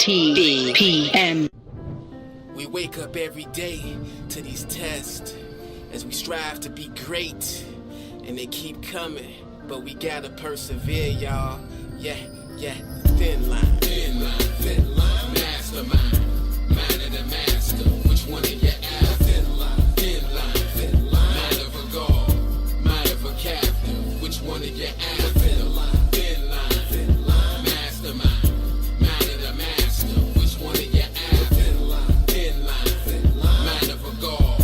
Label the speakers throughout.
Speaker 1: WIFTBPM.
Speaker 2: We wake up every day to these tests as we strive to be great, and they keep coming, but we gotta persevere, y'all. Yeah, thin line, mastermind, mind of the master. Which one of you after? Thin line, mind of a god, mind of a captain. Which one of you after? Thin line, mastermind, mind of the master. Which one of you after? Thin line, mind of a god,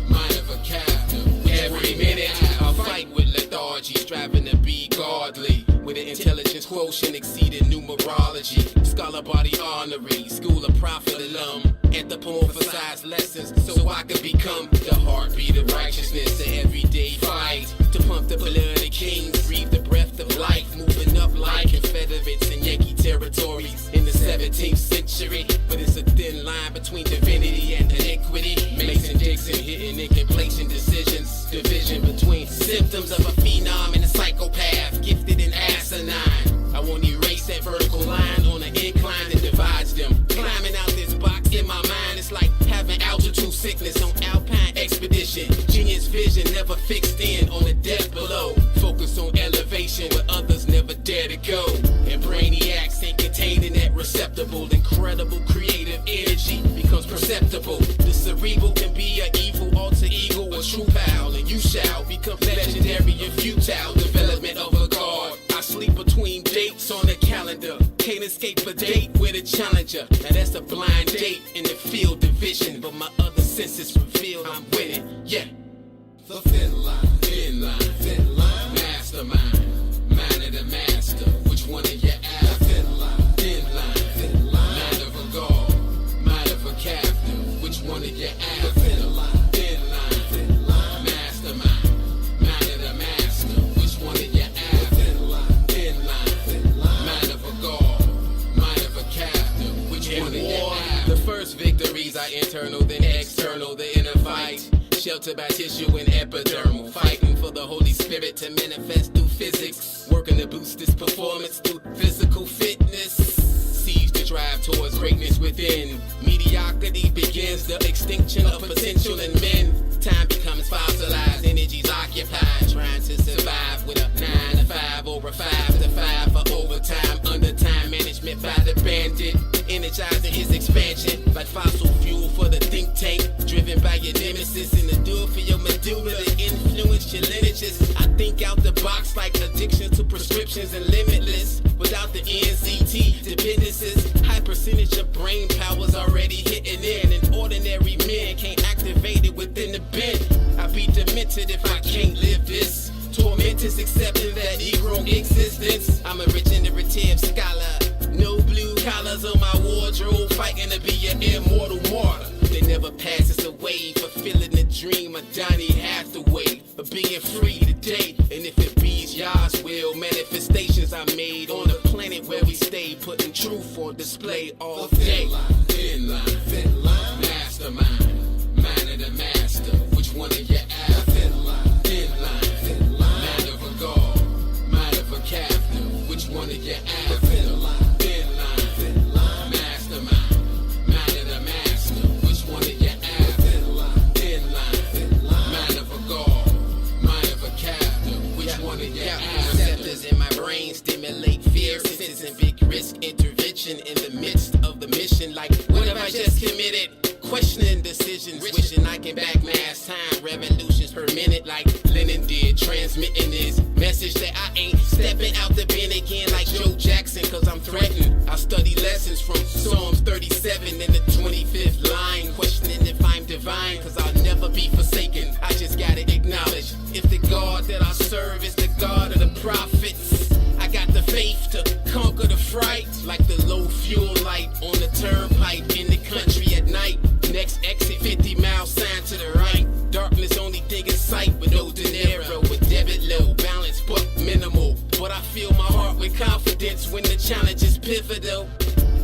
Speaker 2: mind of a captain. Every minute I fight with lethargy, striving to be godly, with an intelligence quotient exceeding numerology. Scholar body honorary, school of prophet alum, anthropomorphized lessons so I could become the heartbeat of righteousness. The everyday fight to pump the blood of kings, breathe the breath of life, moving up like Confederates in Yankee territories in the 17th century. But it's a thin line between divinity and iniquity. Mason Dixon hitting in complacent decisions, division between symptoms of a phenom and a psychopath, gifted and asinine. I won't erase that vertical line on an incline that divides them. Climbing out this box in my mind, it's like having altitude sickness on alpine expedition. Genius vision never fixed in on the depth below. Focus on elevation where others never dare to go. And brainiacs ain't contained in that receptacle. Incredible creative energy becomes perceptible. The cerebral can be an evil alter ego, a true pal, and you shall become legendary and futile. Development of a god. I sleep between dates on the calendar. Can't escape a date with a challenger. Now that's a blind date in the field division, but my other senses reveal I'm winning. Yeah. The thin line, mastermind, mind of the master. Which one of you after? Thin line, mind of a god, mind of a captain. Which one of you after? Thin line, mastermind, mind of the master. Which one of you after? Thin line, mind of a god, mind of a captain. Which one of you after? The first victories are internal, then external. The inner fight, sheltered by tissue and epidermal, fighting for the Holy Spirit to manifest through physics, working to boost this performance through physical fitness. Sees the drive towards greatness within. Mediocrity begins the extinction of potential in men. Time becomes fossilized, energies occupied, trying to survive with a 9 to 5 or a 5 to 5 for overtime, under time management by the bandit. Energizing his expansion like fossil fuel for the think tank, driven by your nemesis in the duel for your medulla to influence your lineages. I think out the box like addiction to prescriptions and limitless. Without the NZT dependencies, high percentage of brain power's already hitting in, and ordinary men can't activate it within the bin. I be demented if I can't live this. Tormentous accepting that Negro existence. I'm a regenerative scholar. No blue collars on my wardrobe, fighting to be an immortal martyr. They never pass us away, fulfilling the dream of Donny Hathaway, of being free today. And if it be's y'all's will, manifestations I made on the planet where we stay, putting truth on display all day. Thin line, mastermind, mind of the master. Which one of you after? Thin line, mind of a god, mind of a captain. Which one of you after? Yeah. visions, wishing I can back mass time, revolutions per minute like Lennon did, transmitting this message that I ain't stepping out the bin again like Joe Jackson, cause I'm threatened. I study lessons from Psalms 37 in the 25th line, questioning if I'm divine, cause I'll never be forsaken. I just gotta acknowledge, if the God that I serve is the God of the prophets, I got the faith to conquer the fright, like the low fuel light on the turnpike in the country at night. Next exit 50 mile sign to the right. Darkness only thing in sight with no dinero, with debit low, balance but minimal. But I feel my heart with confidence when the challenge is pivotal.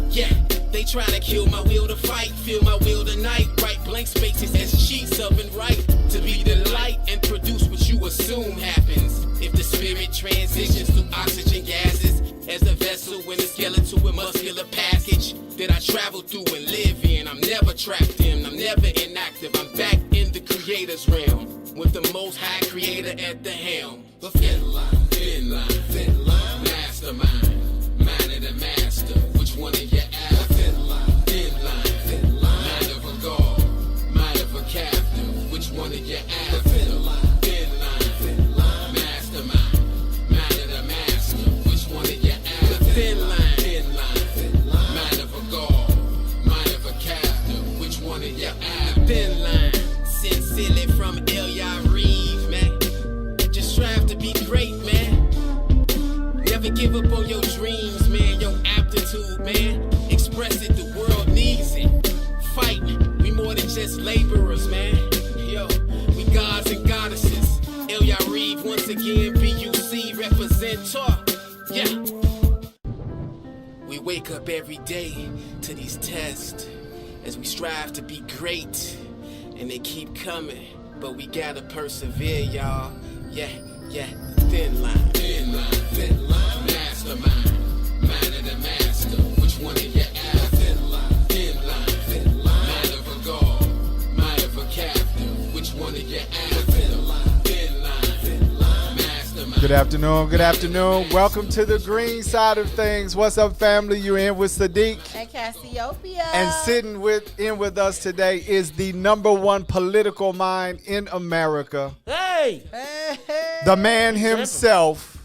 Speaker 2: Yeah, they try to kill my will to fight, feel my will tonight. Write blank spaces as sheets up and right, to be the light and produce what you assume happens. If the spirit transitions through oxygen gases, as a vessel in a skeletal and muscular package that I travel through and live in, I'm never trapped in, I'm never inactive, I'm back in the creator's realm, with the most high creator at the helm. The thin line, mastermind, mind of the master, which one of you after? Thin line, mind of a god, mind of a captive, which one of you after? Thin line, mastermind, mind of the master, which one of you after? Thin line, mind of a god, mind of a captive, which one of you after? Thin line, sincerely from Reeve, man. Just strive to be great, man. Never give up on your dreams, man. Your aptitude, man. Express it, the world needs it. Fight, we more than just laborers, man. Yo, we gods and goddesses. Reeve, once again, BUC represent. Yeah. We wake up every day to these tests as we strive to be great, and they keep coming, but we gotta persevere, y'all. Yeah, thin line, mastermind, mind of the master, which one of you after? Thin line, mind of a god, mind of a captive, which one of you after? Thin line, mastermind.
Speaker 3: Good afternoon. Welcome to the green side of things. What's up, family? You're in with Sadeek
Speaker 4: and Cassiopeia.
Speaker 3: and sitting with us today is the #1 political mind in America.
Speaker 5: Hey!
Speaker 3: The man himself,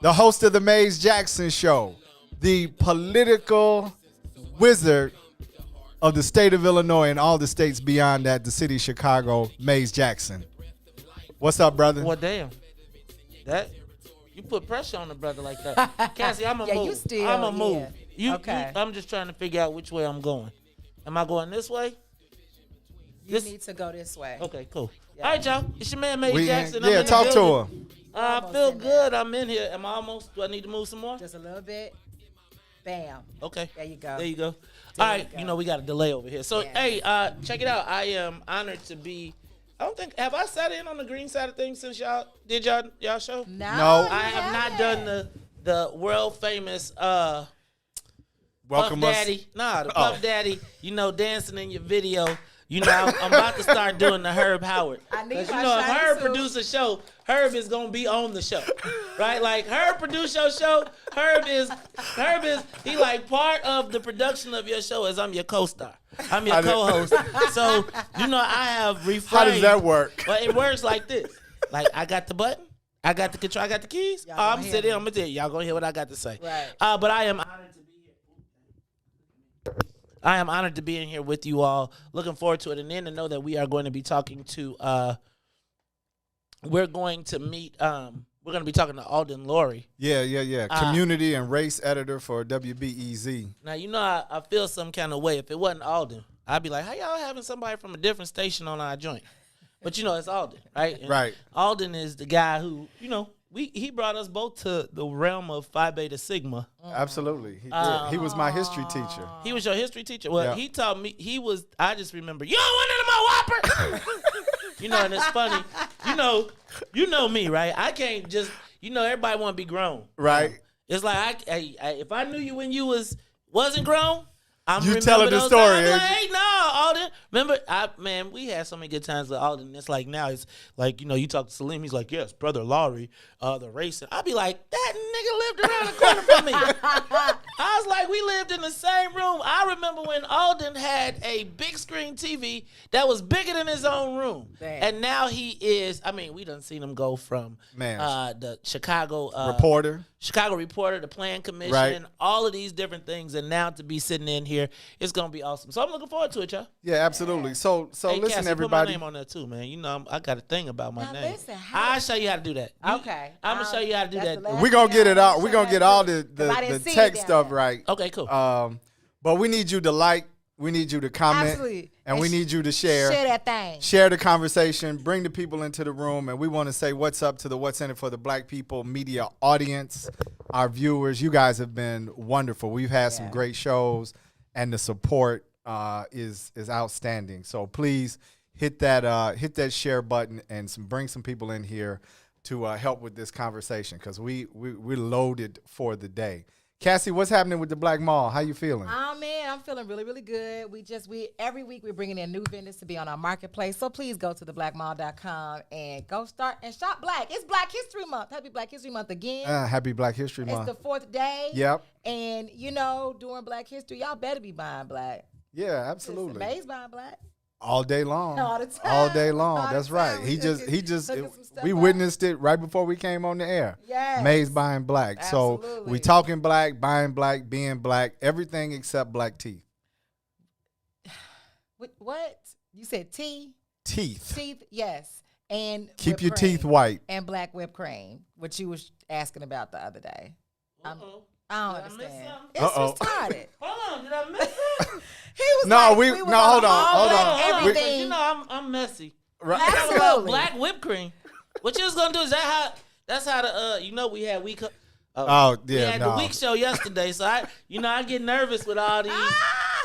Speaker 3: the host of the Maze Jackson Show, the political wizard of the state of Illinois and all the states beyond that, the city of Chicago, Maze Jackson. What's up, brother?
Speaker 5: Well, damn. That you put pressure on the brother like that. Cassie, I'm a move. I'm a move.
Speaker 4: Okay.
Speaker 5: I'm just trying to figure out which way I'm going. Am I going this way?
Speaker 4: You need to go this way.
Speaker 5: Okay, cool.
Speaker 4: Yeah.
Speaker 5: All right, y'all. It's your man, Maze Jackson.
Speaker 3: Yeah, talk to him.
Speaker 5: I feel good. I'm in here. Am I almost? Do I need to move some more?
Speaker 4: Just a little bit. Bam.
Speaker 5: Okay.
Speaker 4: There you go.
Speaker 5: There you go. All right.
Speaker 4: you go.
Speaker 5: You know, we got a delay over here. So,
Speaker 4: Yeah.
Speaker 5: hey, check it out. I am honored to be. Have I sat in on the green side of things since y'all show?
Speaker 3: No.
Speaker 5: I have not done the world famous
Speaker 3: Welcome
Speaker 5: Puff
Speaker 3: us.
Speaker 5: Daddy. Nah, the Puff Daddy, dancing in your video. I'm about to start doing the Herb Howard.
Speaker 4: I need
Speaker 5: Because
Speaker 4: my
Speaker 5: if
Speaker 4: shiny
Speaker 5: Herb
Speaker 4: suit.
Speaker 5: produce a show, Herb is gonna be on the show. Right? Like Herb produce your show, Herb is he like part of the production of your show as I'm your co-star. I'm your co-host. So, I have refrained.
Speaker 3: How does that work?
Speaker 5: Well, it works like this. Like I got the button, I got the control, I got the keys.
Speaker 4: Y'all
Speaker 5: I'm
Speaker 4: gonna hear
Speaker 5: sitting,
Speaker 4: me.
Speaker 5: I'm gonna tell you, y'all gonna hear what I got to say.
Speaker 4: Right.
Speaker 5: But I am honored to be here. I am honored to be in here with you all. Looking forward to it, and then to know that we are going to be talking to. We're going to meet. We're going to be talking to Alden Laurie.
Speaker 3: Yeah. Community and race editor for WBEZ.
Speaker 5: Now, I feel some kind of way. If it wasn't Alden, I'd be like, how y'all having somebody from a different station on our joint? But, it's Alden, right? And
Speaker 3: Right.
Speaker 5: Alden is the guy who, he brought us both to the realm of Phi Beta Sigma.
Speaker 3: Absolutely. He did. He was my history teacher.
Speaker 5: He was your history teacher. Well,
Speaker 3: Yeah.
Speaker 5: He taught me. I just remember, you don't want none of my Whopper. And it's funny. You know me, right? I can't just, everybody want to be grown.
Speaker 3: Right.
Speaker 5: It's like, if I knew you when you wasn't grown, I'm
Speaker 3: You
Speaker 5: remember
Speaker 3: telling the
Speaker 5: those
Speaker 3: story,
Speaker 5: times,
Speaker 3: ain't
Speaker 5: like, hey, no, Alden. Remember, we had so many good times with Alden. It's like now it's like, you talk to Salim, he's like, yes, brother Laurie, the racing. I'd be like, that nigga lived around the corner from me. I was like, we lived in the same room. I remember when Alden had a big screen TV that was bigger than his own room.
Speaker 4: Damn.
Speaker 5: And now he is, we done seen him go from the Chicago Reporter, the Plan Commission,
Speaker 3: Right.
Speaker 5: all of these different things, and now to be sitting in here, it's gonna be awesome. So I'm looking forward to it, y'all.
Speaker 3: Yeah, absolutely. So
Speaker 5: Hey,
Speaker 3: listen,
Speaker 5: Cassie,
Speaker 3: everybody.
Speaker 5: put my name on there too, man. I got a thing about my
Speaker 4: Now
Speaker 5: name.
Speaker 4: listen, how-
Speaker 5: I'll show you how to do that.
Speaker 4: Okay.
Speaker 5: I'm gonna show you how to do
Speaker 4: That's
Speaker 5: that.
Speaker 4: the last
Speaker 3: We're gonna
Speaker 4: thing
Speaker 3: get
Speaker 4: I
Speaker 3: it out.
Speaker 4: wanna
Speaker 3: We're
Speaker 4: show
Speaker 3: gonna
Speaker 4: that
Speaker 3: get all
Speaker 4: too. 'Cause I
Speaker 3: the
Speaker 4: didn't see it
Speaker 3: tech
Speaker 4: down
Speaker 3: stuff
Speaker 4: there.
Speaker 3: right.
Speaker 5: Okay, cool.
Speaker 3: But we need you to like. We need you to comment.
Speaker 4: Absolutely.
Speaker 3: And we need you to share.
Speaker 4: Share that thing.
Speaker 3: Share the conversation. Bring the people into the room. And we want to say what's up to the What's in It for the Black People media audience, our viewers. You guys have been wonderful. We've had some great shows, and the support is outstanding. So please hit that share button and bring some people in here to help with this conversation, because we're loaded for the day. Cassie, what's happening with the Black Mall? How you feeling?
Speaker 4: Oh man, I'm feeling really, really good. We every week we're bringing in new vendors to be on our marketplace. So please go to theblackmall.com and go start and shop black. It's Black History Month. Happy Black History Month again.
Speaker 3: Happy Black History Month.
Speaker 4: It's the 4th day.
Speaker 3: Yep.
Speaker 4: And during Black History, y'all better be buying black.
Speaker 3: Yeah, absolutely.
Speaker 4: Maze buying black.
Speaker 3: All day long.
Speaker 4: All the time.
Speaker 3: All day long.
Speaker 4: All the
Speaker 3: That's
Speaker 4: time.
Speaker 3: right.
Speaker 4: We
Speaker 3: He just
Speaker 4: looking some stuff
Speaker 3: we
Speaker 4: up.
Speaker 3: witnessed it right before we came on the air.
Speaker 4: Yes.
Speaker 3: Maze buying black. So
Speaker 4: Absolutely.
Speaker 3: we talking black, buying black, being black, everything except black teeth.
Speaker 4: What? You said tea?
Speaker 3: Teeth.
Speaker 4: Teeth, yes. And
Speaker 3: Keep
Speaker 4: whipped
Speaker 3: your
Speaker 4: cream.
Speaker 3: teeth white.
Speaker 4: And black whipped cream, which you was asking about the other day.
Speaker 5: Uh-oh.
Speaker 4: I don't
Speaker 5: Did I miss
Speaker 4: understand.
Speaker 5: something?
Speaker 4: It's
Speaker 3: Uh-oh.
Speaker 4: retarded.
Speaker 5: Hold on, did I miss it?
Speaker 4: He was
Speaker 3: No,
Speaker 4: like,
Speaker 3: we-
Speaker 4: was
Speaker 3: no,
Speaker 4: on
Speaker 3: hold on,
Speaker 4: all
Speaker 3: hold
Speaker 4: black
Speaker 3: on.
Speaker 4: Everything.
Speaker 5: I'm messy.
Speaker 3: Right.
Speaker 5: Talking about
Speaker 4: Absolutely.
Speaker 5: black whipped cream. What you was gonna do is that's how the we had week.
Speaker 3: Oh,
Speaker 5: We
Speaker 3: yeah,
Speaker 5: had
Speaker 3: no.
Speaker 5: the week show yesterday, so I get nervous with all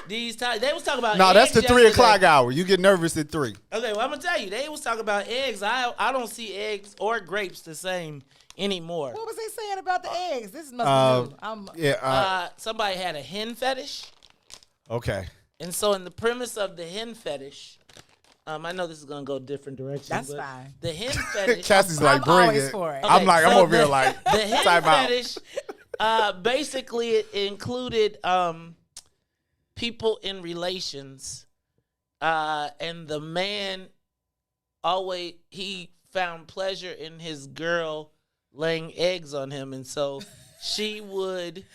Speaker 5: these times. They was talking about
Speaker 3: No, that's
Speaker 5: eggs
Speaker 3: the 3
Speaker 5: yesterday.
Speaker 3: o'clock hour. You get nervous at 3.
Speaker 5: Okay, well I'm gonna tell you, they was talking about eggs. I don't see eggs or grapes the same anymore.
Speaker 4: What was they saying about the eggs? This must be new.
Speaker 5: Somebody had a hen fetish,
Speaker 3: Okay.
Speaker 5: and so in the premise of the hen fetish, I know this is gonna go different directions.
Speaker 4: That's
Speaker 5: but
Speaker 4: fine.
Speaker 5: The hen fetish.
Speaker 3: Cassie's like,
Speaker 4: I'm
Speaker 3: bring
Speaker 4: always
Speaker 3: it.
Speaker 4: for it.
Speaker 3: I'm like, I'm
Speaker 5: so
Speaker 3: over here like,
Speaker 5: the hen
Speaker 3: time out.
Speaker 5: fetish. Basically, it included people in relations, and the man he found pleasure in his girl laying eggs on him, and so she would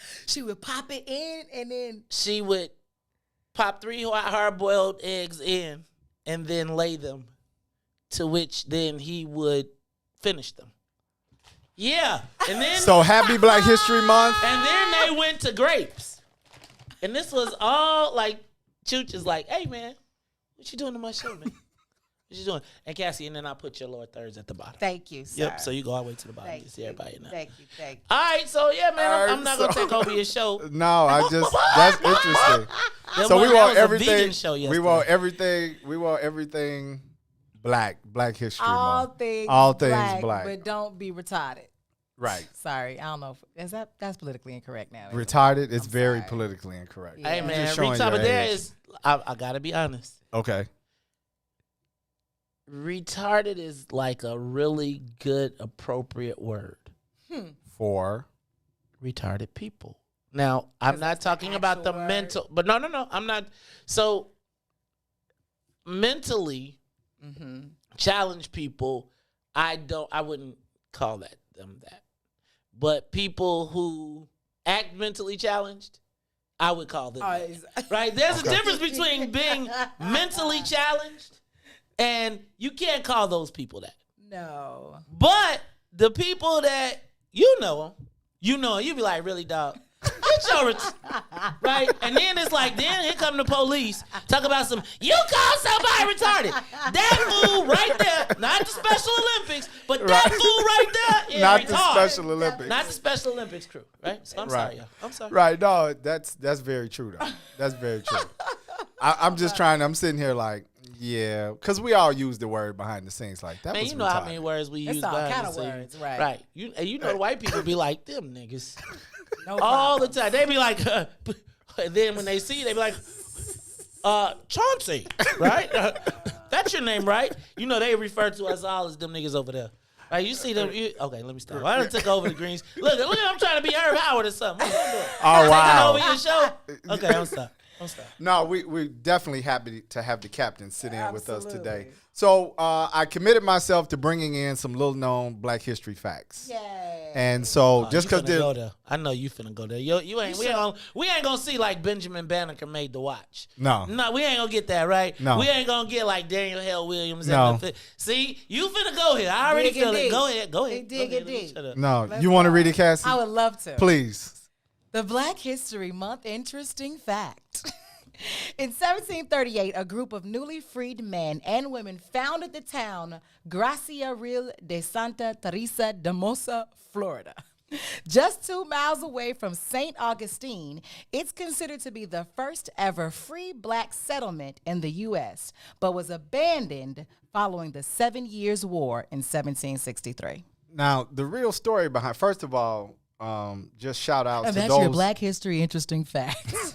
Speaker 4: pop it in and then
Speaker 5: pop 3 hard-boiled eggs in and then lay them, to which then he would finish them. Yeah, and then
Speaker 3: So happy Black History Month.
Speaker 5: and then they went to grapes, and this was all like Chooch is like, "Hey man, what you doing to my show, man? What you doing?" And Cassie, and then I put your lower thirds at the bottom.
Speaker 4: thank you, sir.
Speaker 5: Yep. So you go all the way to the bottom.
Speaker 4: Thank
Speaker 5: You see
Speaker 4: you.
Speaker 5: everybody now.
Speaker 4: Thank you.
Speaker 5: All right, so yeah, man,
Speaker 3: All right,
Speaker 5: I'm not gonna
Speaker 3: so-
Speaker 5: take over your show.
Speaker 3: No, that's interesting.
Speaker 5: That
Speaker 3: So we
Speaker 5: that
Speaker 3: want
Speaker 5: was a
Speaker 3: everything.
Speaker 5: vegan show
Speaker 3: We
Speaker 5: yesterday.
Speaker 3: want everything. We want everything black. Black History
Speaker 4: All
Speaker 3: Month.
Speaker 4: things
Speaker 3: All things black.
Speaker 4: But don't be retarded.
Speaker 3: Right.
Speaker 4: Sorry, I don't know. That's politically incorrect now.
Speaker 3: Retarded. It's very
Speaker 4: sorry.
Speaker 3: politically incorrect.
Speaker 4: Yeah.
Speaker 5: Hey
Speaker 4: I'm
Speaker 5: man,
Speaker 3: just showing
Speaker 5: retarded.
Speaker 3: your
Speaker 5: There
Speaker 3: age.
Speaker 5: is. I gotta be honest.
Speaker 3: Okay.
Speaker 5: Retarded is like a really good, appropriate word.
Speaker 3: For
Speaker 5: Retarded people. Now, I'm not
Speaker 4: that's the
Speaker 5: talking about the
Speaker 4: actual word.
Speaker 5: mental, but no, I'm not. So, mentally challenged people, I wouldn't call them that. But people who act mentally challenged, I would call them that. Right? There's a difference between being mentally challenged and you can't call those people that.
Speaker 4: No.
Speaker 5: But the people that you know, you be like, really, dog? Get your right? And then it's like, then here come the police. Talk about you call somebody retarded. That fool right there, not the Special Olympics, but that
Speaker 3: Right.
Speaker 5: fool right there is
Speaker 3: not
Speaker 5: retarded.
Speaker 3: the Special Olympics.
Speaker 5: Not the Special Olympics crew, right? So I'm
Speaker 3: Right.
Speaker 5: sorry, y'all. I'm sorry.
Speaker 3: Right. No, that's very true though. That's very true. I'm just trying. I'm sitting here like, yeah, because we all use the word behind the scenes like that.
Speaker 5: Man,
Speaker 3: was
Speaker 5: you know how
Speaker 3: retarded.
Speaker 5: many words we use
Speaker 4: It's all
Speaker 5: behind
Speaker 4: kind
Speaker 5: the
Speaker 4: of
Speaker 5: scenes.
Speaker 4: words, right.
Speaker 5: Right. You know the white people be like, them niggas.
Speaker 4: No
Speaker 5: All the
Speaker 4: problem.
Speaker 5: time. They be like, And then when they see you, they be like, Chauncey, right? That's your name, right? You know they refer to us all as them niggas over there. Like you see them. Okay, let me stop. I done took over the greens. Look, I'm trying to be Herb Howard or something. What you doing?
Speaker 3: Oh, wow.
Speaker 5: Taking over your show. Okay, I'm stop.
Speaker 3: No, we're definitely happy to have the captain sit in with us today. So I committed myself to bringing in some little known Black history facts.
Speaker 4: Yay.
Speaker 3: And so just because
Speaker 5: go there. I know you finna go there. We ain't gonna see like Benjamin Banneker made the watch.
Speaker 3: No,
Speaker 5: we ain't gonna get that right.
Speaker 3: No,
Speaker 5: we ain't gonna get like Daniel Hale Williams.
Speaker 3: No.
Speaker 5: See, you finna go here. I already feel it. Go ahead.
Speaker 4: Dig it deep.
Speaker 3: No, you want to read it, Cassie?
Speaker 4: I would love to.
Speaker 3: Please.
Speaker 4: The Black History Month interesting fact. In 1738, a group of newly freed men and women founded the town Gracia Real de Santa Teresa de Mosa, Florida. Just 2 miles away from St. Augustine, it's considered to be the first ever free Black settlement in the U.S., but was abandoned following the 7 Years' War in 1763.
Speaker 3: Now, the real story behind, first of all, just shout out
Speaker 4: and
Speaker 3: to
Speaker 4: that's
Speaker 3: those.
Speaker 4: your Black History interesting facts.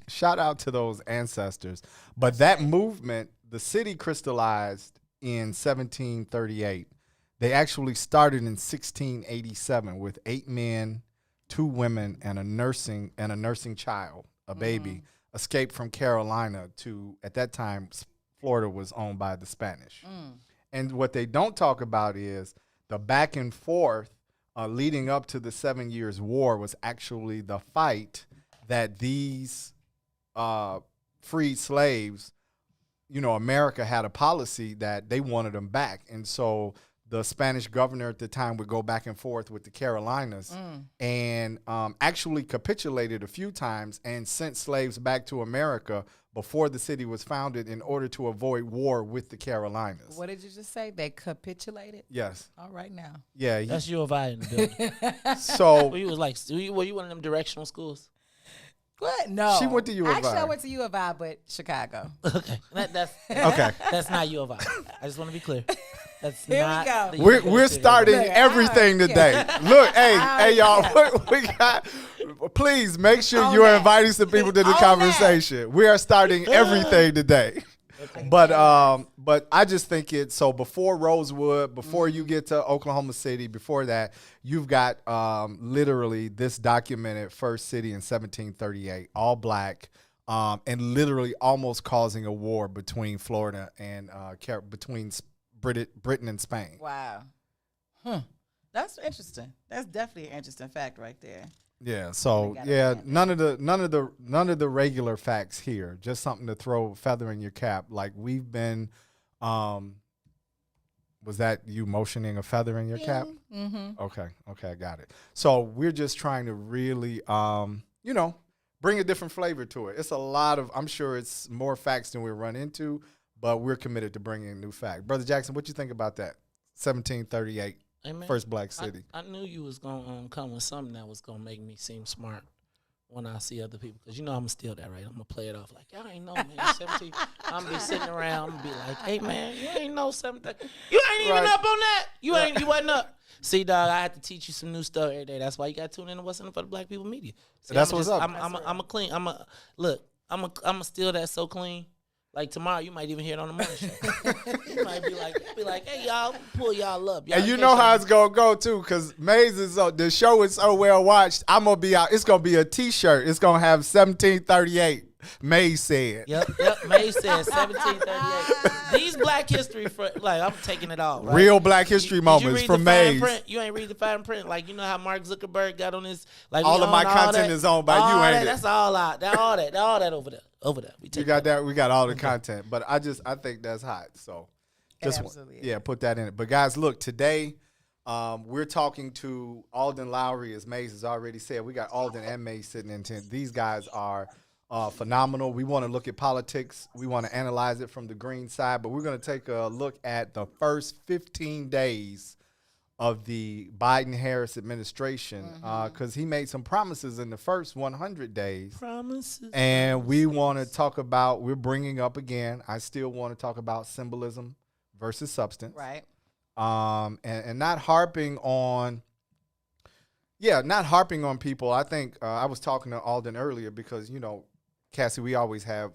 Speaker 3: Shout out to those ancestors. But that movement, the city crystallized in 1738. They actually started in 1687 with 8 men, 2 women, and a nursing child, a baby, escaped from Carolina to, at that time, Florida was owned by the Spanish. And what they don't talk about is the back and forth leading up to the 7 Years' War was actually the fight that these freed slaves, America had a policy that they wanted them back. And so the Spanish governor at the time would go back and forth with the Carolinas and actually capitulated a few times and sent slaves back to America before the city was founded in order to avoid war with the Carolinas.
Speaker 4: What did you just say? They capitulated?
Speaker 3: Yes.
Speaker 4: All right now.
Speaker 3: Yeah.
Speaker 5: That's U of I in the building.
Speaker 3: So
Speaker 5: were you one of them directional schools?
Speaker 4: What? No.
Speaker 3: She went to U of I.
Speaker 4: Actually, I went to U of I, but Chicago.
Speaker 5: Okay. That's
Speaker 3: okay.
Speaker 5: That's not U of I. I just want to be clear. That's
Speaker 4: Here
Speaker 5: not
Speaker 4: we go.
Speaker 5: the
Speaker 3: We're
Speaker 5: university.
Speaker 3: starting
Speaker 4: Look,
Speaker 3: everything today. Look, hey, y'all. We got. Please make sure
Speaker 4: On
Speaker 3: you are
Speaker 4: that.
Speaker 3: inviting some people to the
Speaker 4: On
Speaker 3: conversation. We are starting everything today.
Speaker 5: Okay.
Speaker 3: But I just think it's so before Rosewood, before you get to Oklahoma City, before that, you've got literally this documented first city in 1738, all Black, and literally almost causing a war between Florida and between Britain and Spain.
Speaker 4: Wow. That's interesting. That's definitely an interesting fact right there.
Speaker 3: Yeah. So
Speaker 4: gotta
Speaker 3: yeah,
Speaker 4: have
Speaker 3: none of the regular facts here. Just something to throw a feather in your cap. Like we've been, was that you motioning a feather in your cap?
Speaker 4: Mm-hmm.
Speaker 3: Okay, I got it. So we're just trying to really, bring a different flavor to it. It's a lot of, I'm sure it's more facts than we run into, but we're committed to bringing new fact. Brother Jackson, what you think about that? 1738.
Speaker 5: Hey, man,
Speaker 3: First Black city.
Speaker 5: I knew you was gonna come with something that was gonna make me seem smart when I see other people, because I'm gonna steal that, right? I'm gonna play it off like, y'all ain't know, man. 17. I'm gonna be sitting around, I'm gonna be like, hey, man, you ain't know 17. You ain't even up on that. You wasn't up. See, dog, I had to teach you some new stuff every day. That's why you got to tune in to What's in it for the Black People Media. See,
Speaker 3: That's what's up.
Speaker 5: I'm a clean. I'm a steal that so clean. Like tomorrow, you might even hear it on the morning show. You might be like, hey, y'all, pull y'all up. Y'all
Speaker 3: And you know how it's gonna go too, because Maze is the show is so well watched. I'm gonna be out. It's gonna be a T-shirt. It's gonna have 1738. Maze said.
Speaker 5: Yep. May said 1738. These Black History, I'm taking it all. Right?
Speaker 3: Real Black History moments
Speaker 5: you read
Speaker 3: from
Speaker 5: the fine
Speaker 3: Maze.
Speaker 5: print? You ain't read the fine print. Like, you know how Mark Zuckerberg got on his, like,
Speaker 3: All
Speaker 5: we
Speaker 3: of my
Speaker 5: own all
Speaker 3: content
Speaker 5: that?
Speaker 3: is owned by
Speaker 5: All
Speaker 3: you, ain't
Speaker 5: that,
Speaker 3: it?
Speaker 5: That's all out. All that over there. We
Speaker 3: You got that. We got all the content, but I think that's hot. So,
Speaker 4: Absolutely.
Speaker 3: put that in it. But guys, look, today we're talking to Alden Lowry, as Maze has already said. We got Alden and Maze sitting in tent. These guys are phenomenal. We want to look at politics. We want to analyze it from the green side, but we're going to take a look at the first 15 days of the Biden-Harris administration, because he made some promises in the first 100 days.
Speaker 5: Promises.
Speaker 3: And we want to talk about, we're bringing up again, I still want to talk about symbolism versus substance.
Speaker 4: Right.
Speaker 3: And not harping on Yeah, not harping on people. I think I was talking to Alden earlier because, Cassie, we always have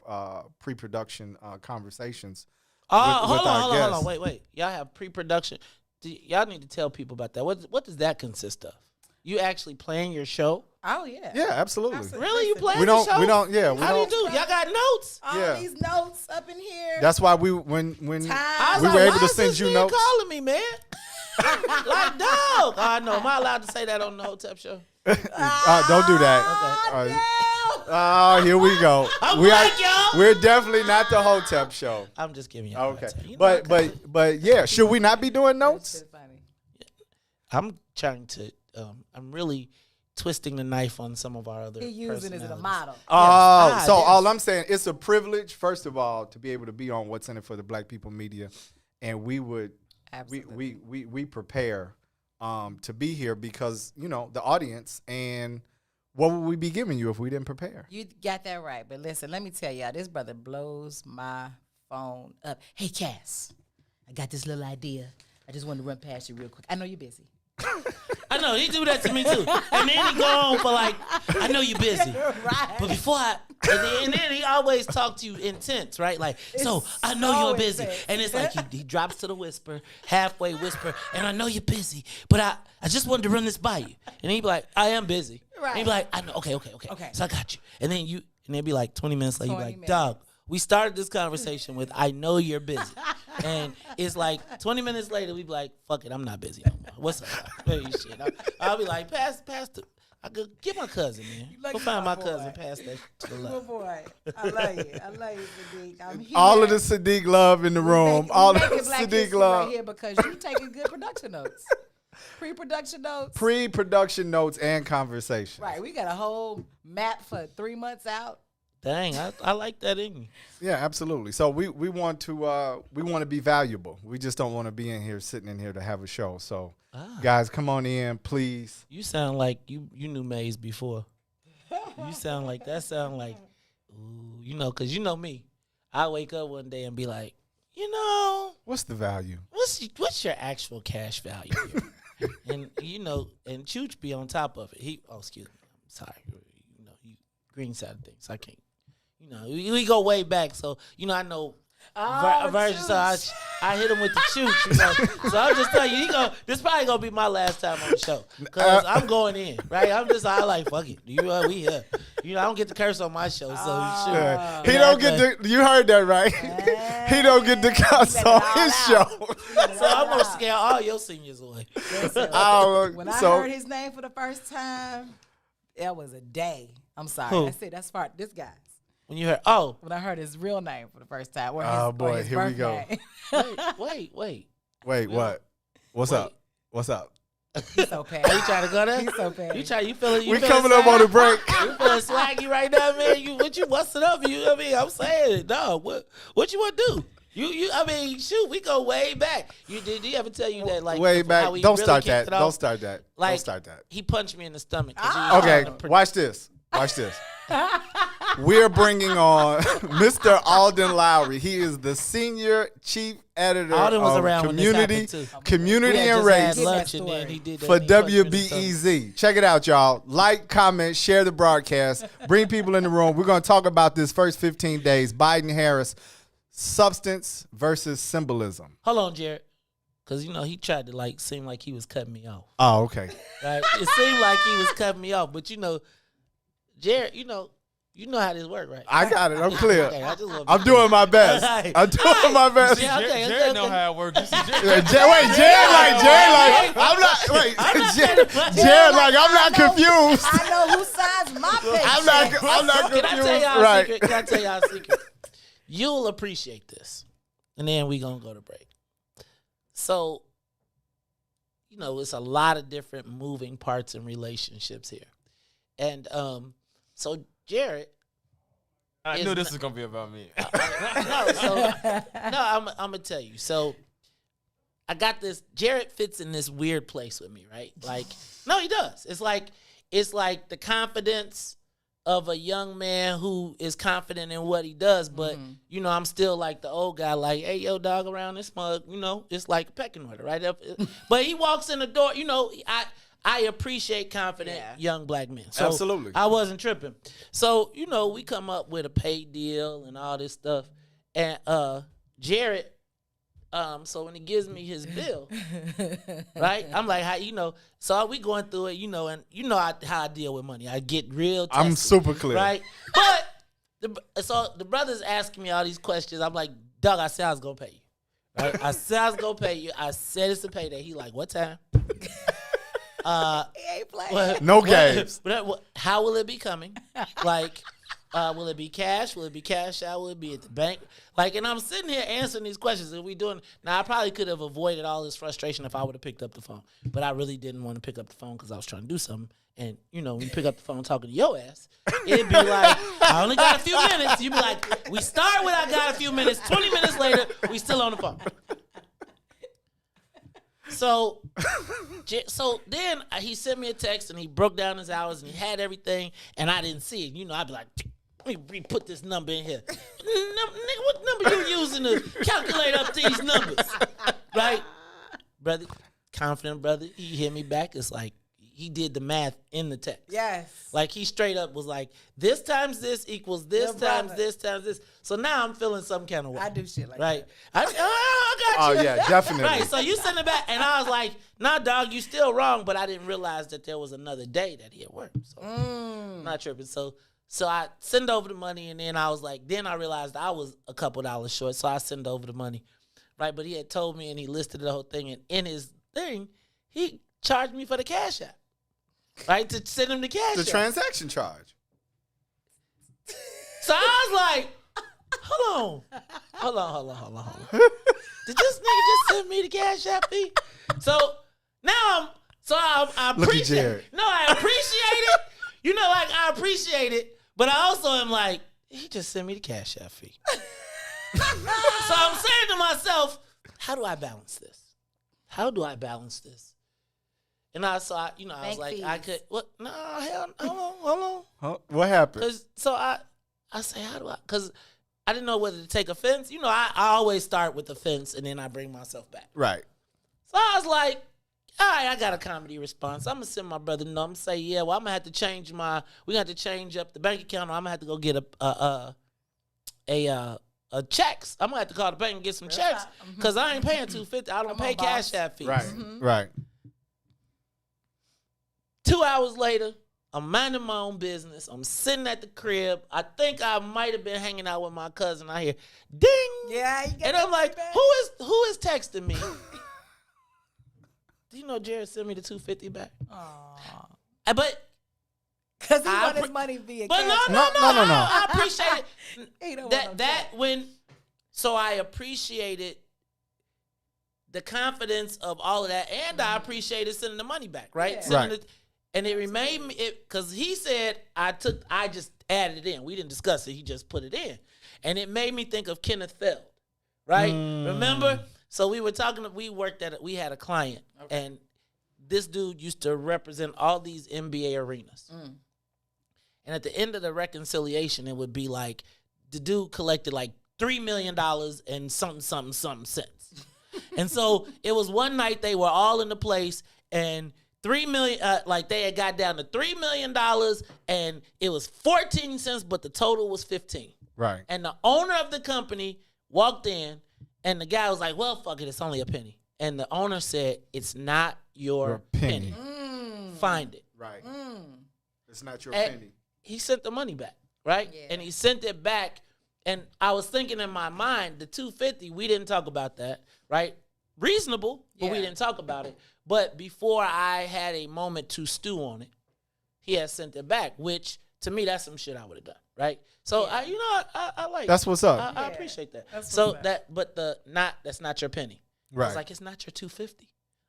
Speaker 3: pre-production conversations with
Speaker 5: Hold
Speaker 3: our guests.
Speaker 5: on. Wait. Y'all have pre-production. Y'all need to tell people about that. What does that consist of? You actually playing your show?
Speaker 4: Oh yeah.
Speaker 3: Yeah, absolutely.
Speaker 5: Really? You playing
Speaker 3: We
Speaker 5: the show?
Speaker 3: don't.
Speaker 5: How do you do? Y'all got notes?
Speaker 4: All
Speaker 3: Yeah.
Speaker 4: these notes up in here.
Speaker 3: That's why when
Speaker 5: I was
Speaker 3: we
Speaker 5: like,
Speaker 3: were able
Speaker 5: why
Speaker 3: to
Speaker 5: is
Speaker 3: send
Speaker 5: this
Speaker 3: you
Speaker 5: nigga
Speaker 3: notes.
Speaker 5: calling me, man. Like, dog. I know. Am I allowed to say that on the Hotep show?
Speaker 3: Don't do that.
Speaker 5: Okay.
Speaker 3: Here we go.
Speaker 5: I'm black, y'all.
Speaker 3: We're definitely not the Hotep show.
Speaker 5: I'm just giving y'all.
Speaker 3: Okay,
Speaker 5: You know,
Speaker 3: but yeah, should we not be doing notes?
Speaker 4: That's funny.
Speaker 5: I'm trying to. I'm really twisting the knife on some of our other.
Speaker 4: He using it as a
Speaker 5: personalities.
Speaker 4: model.
Speaker 3: So
Speaker 5: yes.
Speaker 3: all I'm saying, it's a privilege, first of all, to be able to be on What's in It for the Black People Media, and we
Speaker 4: Absolutely.
Speaker 3: we prepare to be here because the audience, and what would we be giving you if we didn't prepare?
Speaker 4: You got that right. But listen, let me tell y'all, this brother blows my phone up. Hey, Cass, I got this little idea. I just wanted to run past you real quick. I know you're busy.
Speaker 5: I know he do that to me too, and then he go on for like, I know you're busy,
Speaker 4: Right.
Speaker 5: but before and then he always talk to you intense, right? Like, so I know
Speaker 4: so
Speaker 5: you're busy,
Speaker 4: intense.
Speaker 5: and it's like he drops to the whisper, halfway whisper, and I know you're busy, but I just wanted to run this by you, and he be like, I am busy,
Speaker 4: Right.
Speaker 5: and he be like, I know, okay,
Speaker 4: Okay.
Speaker 5: so I got you, and then it'd be like 20 minutes later, you be
Speaker 4: 20
Speaker 5: like,
Speaker 4: minutes.
Speaker 5: dog. We started this conversation with, I know you're busy. And it's like 20 minutes later, we be like, fuck it, I'm not busy no more. What's up? Hey, shit. I'll be like, pass the, I go, get my cousin, man.
Speaker 4: like
Speaker 5: Go find my
Speaker 4: my
Speaker 5: cousin,
Speaker 4: boy.
Speaker 5: pass that to the
Speaker 4: Good
Speaker 5: left.
Speaker 4: boy. I love you. I love you, Sadeek. I'm here.
Speaker 3: All of the Sadeek love in the room. All of the
Speaker 4: Black
Speaker 3: Sadeek
Speaker 4: history
Speaker 3: love.
Speaker 4: right here because you taking good production notes. Pre-production notes.
Speaker 3: Pre-production notes and conversation.
Speaker 4: Right. We got a whole map for 3 months out.
Speaker 5: Dang, I like that in you.
Speaker 3: Yeah, absolutely. So we want to be valuable. We just don't want to be in here sitting in here to have a show. So guys, come on in, please.
Speaker 5: You sound like you knew Maze before. You sound like, ooh, because you know me. I wake up one day and be like,
Speaker 3: What's the value?
Speaker 5: what's your actual cash value here? and and Chooch be on top of it. Excuse me, I'm sorry. He green side of things. I can't. We go way back, so I know version. So I hit him with the Chooch. So I'm just telling you, this probably gonna be my last time on the show because I'm going in, right? I like fuck it. We here. I don't get to curse on my show, so sure.
Speaker 3: He don't get the. You heard that right? He don't get the cuss on his show.
Speaker 5: So I'm gonna scare all your seniors away.
Speaker 4: When I heard his name for the first time, it was a day. I'm sorry.
Speaker 5: Who?
Speaker 4: That's it. That's part. This guy's.
Speaker 5: When you heard,
Speaker 4: When I heard his real name for the first time. Or
Speaker 3: Oh,
Speaker 4: his,
Speaker 3: boy,
Speaker 4: or his
Speaker 3: here we
Speaker 4: birth
Speaker 3: go.
Speaker 4: name.
Speaker 5: wait.
Speaker 3: Wait, what? What's
Speaker 5: Wait.
Speaker 3: up? What's up?
Speaker 4: He's so petty.
Speaker 5: Are you trying to go there?
Speaker 4: He's so petty.
Speaker 5: You feeling?
Speaker 3: We coming up on the break.
Speaker 5: You feeling swaggy right now, man? You busting up? I'm saying it, dog. What you want to do? Shoot, we go way back. Did he ever tell you that, like,
Speaker 3: Way back.
Speaker 5: how he
Speaker 3: Don't
Speaker 5: really
Speaker 3: start
Speaker 5: kicked
Speaker 3: that.
Speaker 5: it off?
Speaker 3: Don't start that.
Speaker 5: Like,
Speaker 3: Don't start that.
Speaker 5: He punched me in the stomach. 'cause he was
Speaker 3: Okay,
Speaker 5: trying to
Speaker 3: watch this. We're bringing on Mr. Alden Lowry. He is the senior chief editor
Speaker 5: Alden was
Speaker 3: of
Speaker 5: around when this happened, too.
Speaker 3: Community
Speaker 5: We had
Speaker 3: and
Speaker 5: just had
Speaker 3: Race
Speaker 5: lunch
Speaker 4: Get
Speaker 5: and
Speaker 4: that
Speaker 5: then he did that.
Speaker 3: for
Speaker 5: He punched me in the stomach.
Speaker 3: WBEZ. Check it out, y'all. Like, comment, share the broadcast. Bring people in the room. We're going to talk about this first 15 days. Biden-Harris, substance versus symbolism.
Speaker 5: Hold on, Jared. Because, he tried to, seem like he was cutting me off.
Speaker 3: Oh, okay.
Speaker 5: Right? It seemed like he was cutting me off. But, Jared, you know how this works, right?
Speaker 3: I got it. I'm clear.
Speaker 5: Okay, I just want
Speaker 3: I'm doing my best.
Speaker 5: Alright.
Speaker 3: I'm doing my best.
Speaker 5: Yeah, okay,
Speaker 6: Jared know how it works. You see, Jared,
Speaker 3: Jared, I'm not. Wait, Jared, I'm not confused.
Speaker 4: I know who signs my paycheck.
Speaker 3: I'm not
Speaker 5: Can I
Speaker 3: confused.
Speaker 5: tell y'all a
Speaker 3: Right.
Speaker 5: secret? Can I tell y'all a secret? You'll appreciate this. And then we going to go to break. So, it's a lot of different moving parts in relationships here. And so Jared.
Speaker 6: I knew this was gonna be about me.
Speaker 5: I'm gonna tell you. So I got this. Jared fits in this weird place with me, right? Like, no, he does. It's like the confidence of a young man who is confident in what he does, but I'm still like the old guy, like, hey, yo, dog, around this mug, it's like a pecking order, right? But he walks in the door, I appreciate confident young black men. So
Speaker 3: Absolutely.
Speaker 5: I wasn't tripping. So, we come up with a pay deal and all this stuff. And Jared, so when he gives me his bill, right? I'm like, so we going through it, and how I deal with money. I get real tested,
Speaker 3: I'm super clear.
Speaker 5: right? But so the brother's asking me all these questions. I'm like, Doug, I said I was going to pay you. Right? I said I was going to pay you. I said it's a payday. He like, what time?
Speaker 4: He ain't playing.
Speaker 3: No games.
Speaker 5: How will it be coming? Like, will it be cash? Will it be cash out? Will it be at the bank? Like, and I'm sitting here answering these questions. And we doing now. I probably could have avoided all this frustration if I would have picked up the phone, but I really didn't want to pick up the phone because I was trying to do something. And when you pick up the phone talking to your ass, it'd be like, I only got a few minutes. You'd be like, we start with I got a few minutes. 20 minutes later, we still on the phone. So then he sent me a text and he broke down his hours and he had everything and I didn't see it. I'd be like, let me put this number in here. Nigga, what number you using to calculate up these numbers? Right? Brother, confident brother, he hit me back. It's like he did the math in the text.
Speaker 4: Yes.
Speaker 5: Like he straight up was like, this times this equals this times this times this. So now I'm feeling some kind of way.
Speaker 4: I do shit like
Speaker 5: right?
Speaker 4: that.
Speaker 5: I got you.
Speaker 3: Oh, yeah, definitely.
Speaker 5: Right, so you send it back, and I was like, nah, dog, you still wrong, but I didn't realize that there was another day that he had worked. So I'm not tripping. So I send over the money, and then I was like, then I realized I was a couple dollars short, so I send over the money. Right, but he had told me, and he listed the whole thing, and in his thing, he charged me for the cash app. Right, to send him the cash
Speaker 3: The
Speaker 5: app.
Speaker 3: transaction charge.
Speaker 5: So I was like, hold on. Did this nigga just send me the cash app fee? So now I
Speaker 3: Look at
Speaker 5: appreciate
Speaker 3: Jared.
Speaker 5: it. No, I appreciate it. I appreciate it, but I also am like, he just sent me the cash app fee. So I'm saying to myself, how do I balance this? How do I balance this? And I was like, I could, what? No, hell, hold on.
Speaker 3: Huh? What happened?
Speaker 5: I say, how do I? Because I didn't know whether to take offense. I always start with offense and then I bring myself back.
Speaker 3: Right.
Speaker 5: So I was like, all right, I got a comedy response. I'm going to send my brother I'm going to say, yeah, well, I'm going to have to change we're going to have to change up the bank account. Or I'm going to have to go get a checks. I'm going to have to call the bank and get some checks because I ain't paying $250. I don't pay cash app fees.
Speaker 3: Right. Right.
Speaker 5: 2 hours later, I'm minding my own business. I'm sitting at the crib. I think I might have been hanging out with my cousin. I hear ding.
Speaker 4: Yeah,
Speaker 5: and I'm like, who is texting me? Do you know Jared sent me the $250 back?
Speaker 4: Aww.
Speaker 5: But
Speaker 4: because he want his money via
Speaker 5: but
Speaker 4: cash.
Speaker 5: no. I appreciate it.
Speaker 4: He don't want
Speaker 5: So I appreciated the confidence of all of that, and I appreciated sending the money back, right?
Speaker 4: Yeah.
Speaker 3: Right.
Speaker 5: And it remained me because he said I just added it in. We didn't discuss it. He just put it in, and it made me think of Kenneth Feld, right? Remember? So we worked we had a client, and this dude used to represent all these NBA arenas. And at the end of the reconciliation, it would be like the dude collected like $3 million and something cents. And so it was one night they were all in the place and $3 million, like they had got down to $3 million and it was 14 cents, but the total was 15.
Speaker 3: Right.
Speaker 5: And the owner of the company walked in and the guy was like, well, fuck it, it's only a penny. And the owner said, it's not your penny. Find it.
Speaker 3: Right. It's not your
Speaker 5: And
Speaker 3: penny.
Speaker 5: he sent the money back, right?
Speaker 4: Yeah.
Speaker 5: And he sent it back. And I was thinking in my mind, the $250, we didn't talk about that, right? Reasonable, but we didn't talk about it. But before I had a moment to stew on it, he had sent it back, which to me, that's some shit I would have done, right? So I like
Speaker 3: That's what's up.
Speaker 5: I appreciate that.
Speaker 4: That's
Speaker 5: So
Speaker 4: what's up.
Speaker 5: that's not your penny. I
Speaker 3: Right.
Speaker 5: was like, it's not your $250.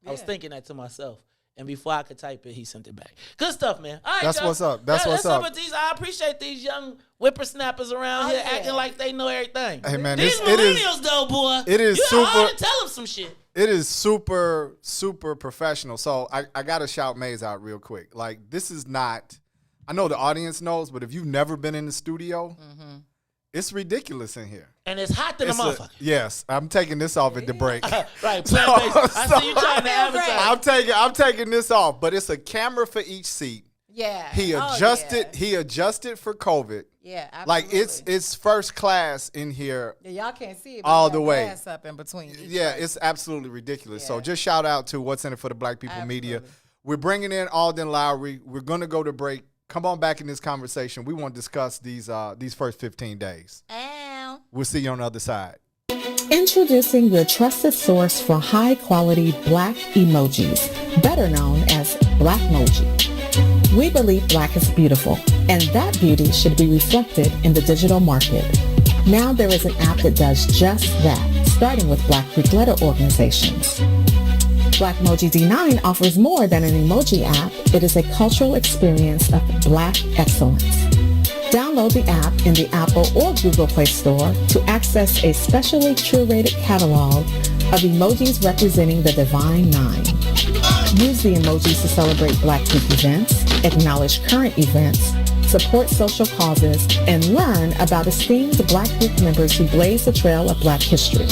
Speaker 5: I was thinking that to myself. And before I could type it, he sent it back. Good stuff, man. All right,
Speaker 3: That's
Speaker 5: y'all.
Speaker 3: what's up. That's what's up.
Speaker 5: I appreciate these young whippersnappers around here acting like they know everything.
Speaker 3: Hey, man,
Speaker 5: These
Speaker 3: it is
Speaker 5: millennials, though, boy.
Speaker 3: it is
Speaker 5: you
Speaker 3: super-
Speaker 5: hard to tell them some shit.
Speaker 3: It is super, super professional. So I got to shout Maze out real quick. Like, this is not, I know the audience knows, but if you've never been in the studio, It's ridiculous in here.
Speaker 5: And it's hot than a motherfucker.
Speaker 3: Yes, I'm taking this off at the break.
Speaker 5: Right, plant-based. I see you trying to advertise.
Speaker 3: I'm taking this off, but it's a camera for each seat.
Speaker 4: Yeah.
Speaker 3: He adjusted. He adjusted for COVID.
Speaker 4: Yeah, absolutely.
Speaker 3: Like it's first class in here.
Speaker 4: Yeah, y'all can't see it, but
Speaker 3: all the way.
Speaker 4: glass up in between.
Speaker 3: Yeah, it's absolutely ridiculous.
Speaker 4: Yeah.
Speaker 3: So just shout out to What's in It for the Black People Media. We're bringing in Alden Lowry. We're going to go to break. Come on back in this conversation. We want to discuss these first 15 days.
Speaker 4: Ow.
Speaker 3: We'll see you on the other side.
Speaker 7: Introducing your trusted source for high-quality Black emojis, better known as Blackmoji. We believe Black is beautiful, and that beauty should be reflected in the digital market. Now there is an app that does just that, starting with Black Greek letter organizations. Blackmoji D9 offers more than an emoji app. It is a cultural experience of Black excellence. Download the app in the Apple or Google Play Store to access a specially curated catalog of emojis representing the Divine Nine. Use the emojis to celebrate Black Greek events, acknowledge current events, support social causes, and learn about esteemed Black Greek members who blaze the trail of Black history.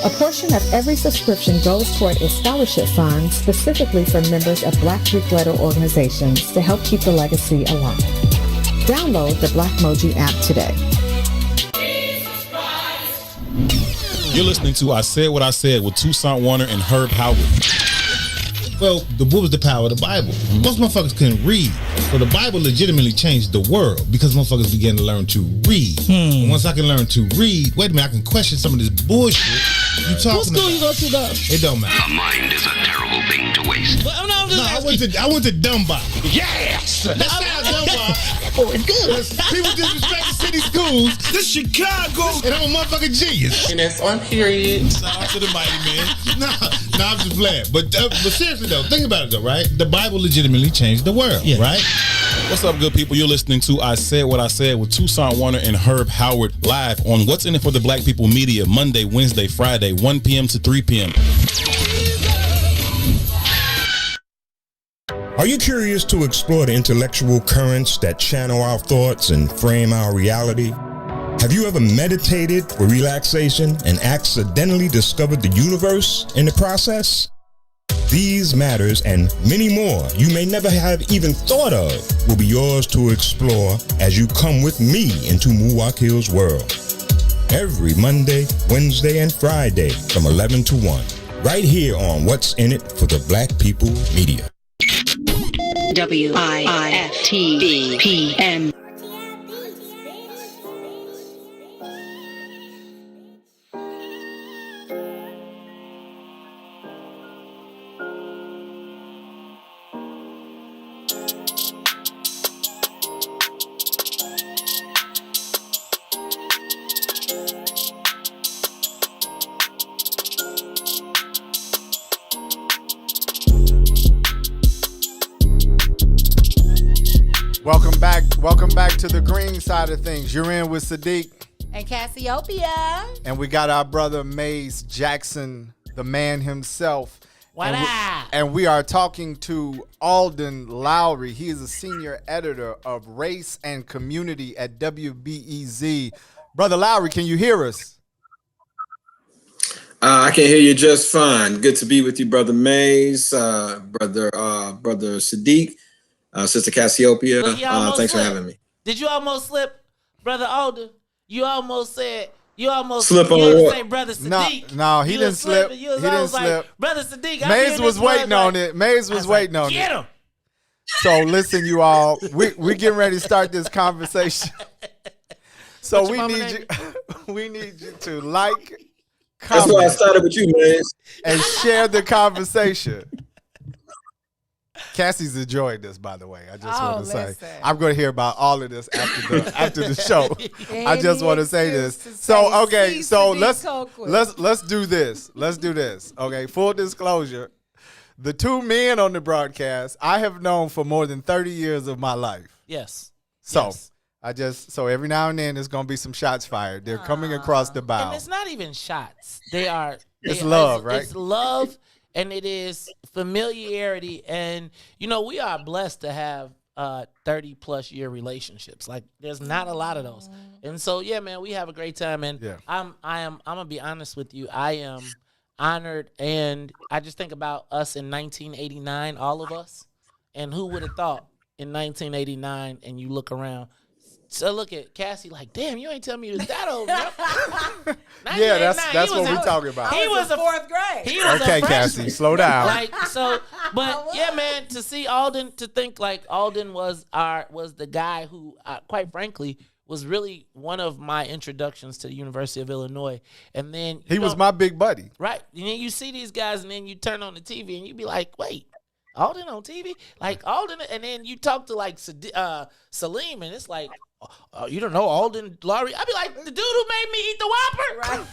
Speaker 7: A portion of every subscription goes toward a scholarship fund specifically for members of Black Greek letter organizations to help keep the legacy alive. Download the Blackmoji app today.
Speaker 8: You're listening to I Said What I Said with Toussaint Warner and Herb Howard. Well, what was the power of the Bible? Most motherfuckers couldn't read. So the Bible legitimately changed the world because motherfuckers began to learn to read. And once I can learn to read, wait a minute, I can question some of this bullshit you talking
Speaker 5: What school
Speaker 8: about.
Speaker 5: you go to, though?
Speaker 8: It don't matter.
Speaker 1: A mind is a terrible thing to waste.
Speaker 5: Well, no, I'm just
Speaker 8: I went to Dunbar.
Speaker 1: Yes!
Speaker 8: That sounds Dunbar. Oh, it's good. People disrespect the city schools. This Chicago. And I'm a motherfucking genius.
Speaker 9: And that's on period.
Speaker 8: Shout out to the mighty man. Nah, I'm just playing. But seriously though, think about it though, right? The Bible legitimately changed the world, right? What's up, good people? You're listening to I Said What I Said with Toussaint Warner and Herb Howard live on What's in It for the Black People Media, Monday, Wednesday, Friday, 1 p.m. to 3 p.m.
Speaker 10: Are you curious to explore the intellectual currents that channel our thoughts and frame our reality? Have you ever meditated for relaxation and accidentally discovered the universe in the process? These matters and many more you may never have even thought of will be yours to explore as you come with me into Muwakil's world. Every Monday, Wednesday, and Friday from 11 to 1, right here on What's in It for the Black People Media.
Speaker 1: WIFTBPM.
Speaker 3: Welcome back to the green side of things. You're in with Sadeek.
Speaker 4: And Cassiopeia.
Speaker 3: And we got our brother Maze Jackson, the man himself.
Speaker 5: What up?
Speaker 3: And we are talking to Alden Lowry. He is a senior editor of Race and Community at WBEZ. Brother Lowry, can you hear us?
Speaker 9: I can hear you just fine. Good to be with you, Brother Mays, brother Sadeek, Sister Cassiopeia.
Speaker 5: Look,
Speaker 9: thanks for
Speaker 5: slipped.
Speaker 9: having me.
Speaker 5: Did you almost slip, Brother Alden? You almost said. You almost
Speaker 9: Slip on
Speaker 5: you didn't
Speaker 9: what?
Speaker 5: say Brother Sadiq.
Speaker 3: No, he didn't slip.
Speaker 5: You was
Speaker 3: He didn't
Speaker 5: always like,
Speaker 3: slip.
Speaker 5: Brother Sadiq.
Speaker 3: Maze was waiting on it. Maze was waiting on
Speaker 5: Get
Speaker 3: it.
Speaker 5: him.
Speaker 3: So listen, you all, we getting ready to start this conversation. So
Speaker 5: What's
Speaker 3: we
Speaker 5: your mama
Speaker 3: need
Speaker 5: name?
Speaker 3: you, we need you to like,
Speaker 9: That's why I
Speaker 3: comment,
Speaker 9: started with you, Mays.
Speaker 3: and share the conversation. Cassie's enjoying this, by the way. I just want to say
Speaker 4: listen.
Speaker 3: I'm going to hear about all of this after the show. I just
Speaker 4: Any
Speaker 3: want to say this.
Speaker 4: excuse to
Speaker 3: So
Speaker 4: say,
Speaker 3: okay,
Speaker 4: "See,
Speaker 3: so
Speaker 4: Sadiq
Speaker 3: let's do this. Let's do this. Okay, full disclosure. The two men on the broadcast I have known for more than 30 years of my life.
Speaker 5: Yes.
Speaker 3: So
Speaker 5: Yes.
Speaker 3: so every now and then there's gonna be some shots fired. They're coming across the bow.
Speaker 5: And it's not even shots. They are.
Speaker 3: It's love, right?
Speaker 5: It's love, and it is familiarity. And you know, we are blessed to have 30 plus year relationships. Like there's not a lot of those. And so yeah, man, we have a great time. And I'm gonna be honest with you. I am honored, and I just think about us in 1989, all of us, and who would have thought in 1989, and you look around. So look at Cassie like, damn, you ain't tell me you was that old, bro.
Speaker 3: Yeah, that's what we're talking about.
Speaker 4: He was in fourth grade.
Speaker 5: He was
Speaker 3: okay,
Speaker 5: a freshman.
Speaker 3: Cassie, slow down.
Speaker 5: Like so, but yeah, man, to see Alden, to think like Alden was the guy who, quite frankly, was really one of my introductions to the University of Illinois. And then
Speaker 3: he was my big buddy,
Speaker 5: right? And then you see these guys, and then you turn on the TV, and you be like, wait. Alden on TV? Like Alden, and then you talk to like Salim, and it's like, you don't know Alden Laurie? I'd be like, the dude who made me eat the Whopper? Right.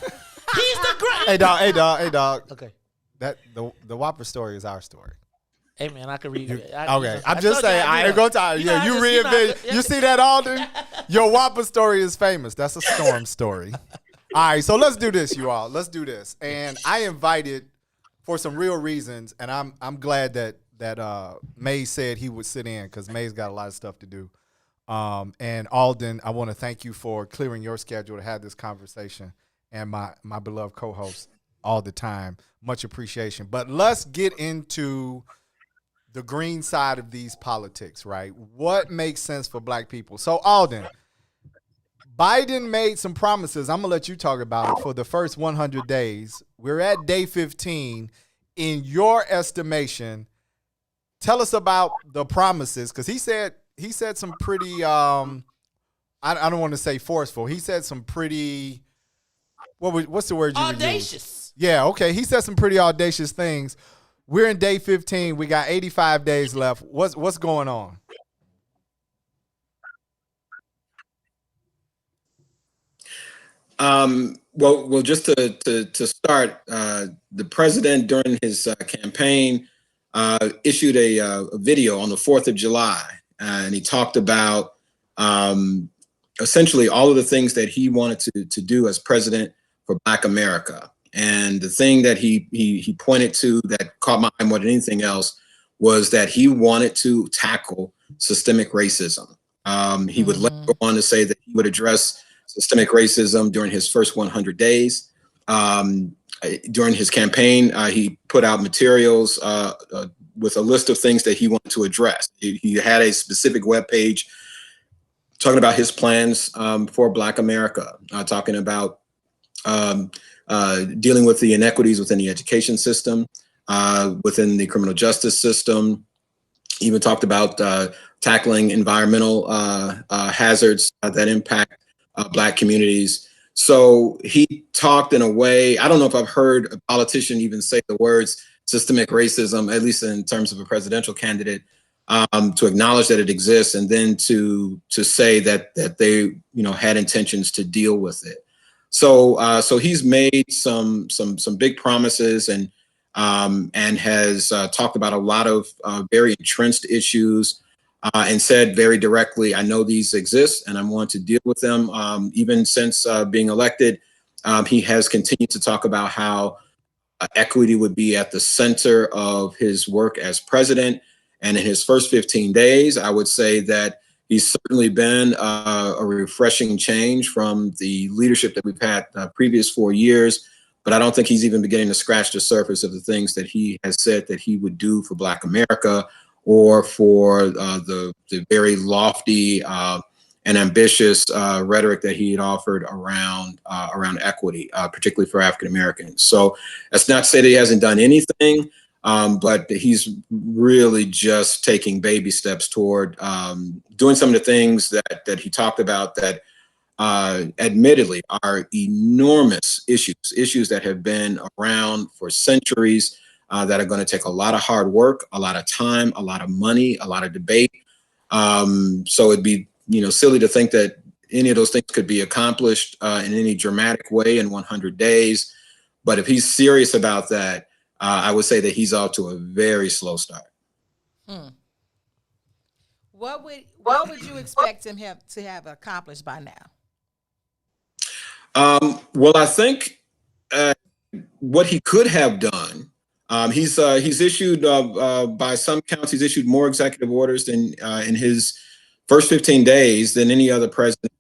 Speaker 5: He's the great.
Speaker 3: Hey, dog.
Speaker 5: Okay.
Speaker 3: That the Whopper story is our story.
Speaker 5: Hey, man, I could read it.
Speaker 3: Okay. I'm just saying, I ain't going to tell you. Yeah, you reinvent. You see that, Alden? Your Whopper story is famous. That's a storm story. All right, so let's do this, you all. Let's do this. And I invited, for some real reasons, and I'm glad that Mays said he would sit in because Mays got a lot of stuff to do. And Alden, I want to thank you for clearing your schedule to have this conversation, and my beloved co-host all the time. Much appreciation. But let's get into the green side of these politics, right? What makes sense for black people? So Alden, Biden made some promises. I'm going to let you talk about it for the first 100 days. We're at day 15. In your estimation, tell us about the promises, because he said some pretty I don't want to say forceful. He said some pretty what's the word you would use?
Speaker 5: Audacious.
Speaker 3: Yeah, okay. He said some pretty audacious things. We're in day 15. We got 85 days left. What's going on?
Speaker 9: Well, just to start, the president during his campaign issued a video on the 4th of July, and he talked about essentially all of the things that he wanted to do as president for Black America. And the thing that he pointed to that caught my eye more than anything else was that he wanted to tackle systemic racism. He would later go on to say that he would address systemic racism during his first 100 days. During his campaign, he put out materials with a list of things that he wanted to address. He had a specific webpage talking about his plans for Black America, talking about dealing with the inequities within the education system, within the criminal justice system. He even talked about tackling environmental hazards that impact Black communities. So he talked in a way, I don't know if I've heard a politician even say the words systemic racism, at least in terms of a presidential candidate, to acknowledge that it exists, and then to say that they had intentions to deal with it. So he's made some big promises and has talked about a lot of very entrenched issues, and said very directly, I know these exist and I'm going to deal with them. Even since being elected, he has continued to talk about how equity would be at the center of his work as president. And in his first 15 days, I would say that he's certainly been a refreshing change from the leadership that we've had previous 4 years. But I don't think he's even beginning to scratch the surface of the things that he has said that he would do for Black America, or for the very lofty and ambitious rhetoric that he had offered around equity, particularly for African Americans. So that's not to say that he hasn't done anything, but he's really just taking baby steps toward doing some of the things that he talked about that admittedly are enormous issues that have been around for centuries, that are going to take a lot of hard work, a lot of time, a lot of money, a lot of debate. So it'd be silly to think that any of those things could be accomplished in any dramatic way in 100 days. But if he's serious about that, I would say that he's off to a very slow start.
Speaker 4: What would you expect him to have accomplished by now?
Speaker 9: Well, I think what he could have done He's issued, by some counts, he's issued more executive orders in his first 15 days than any other president,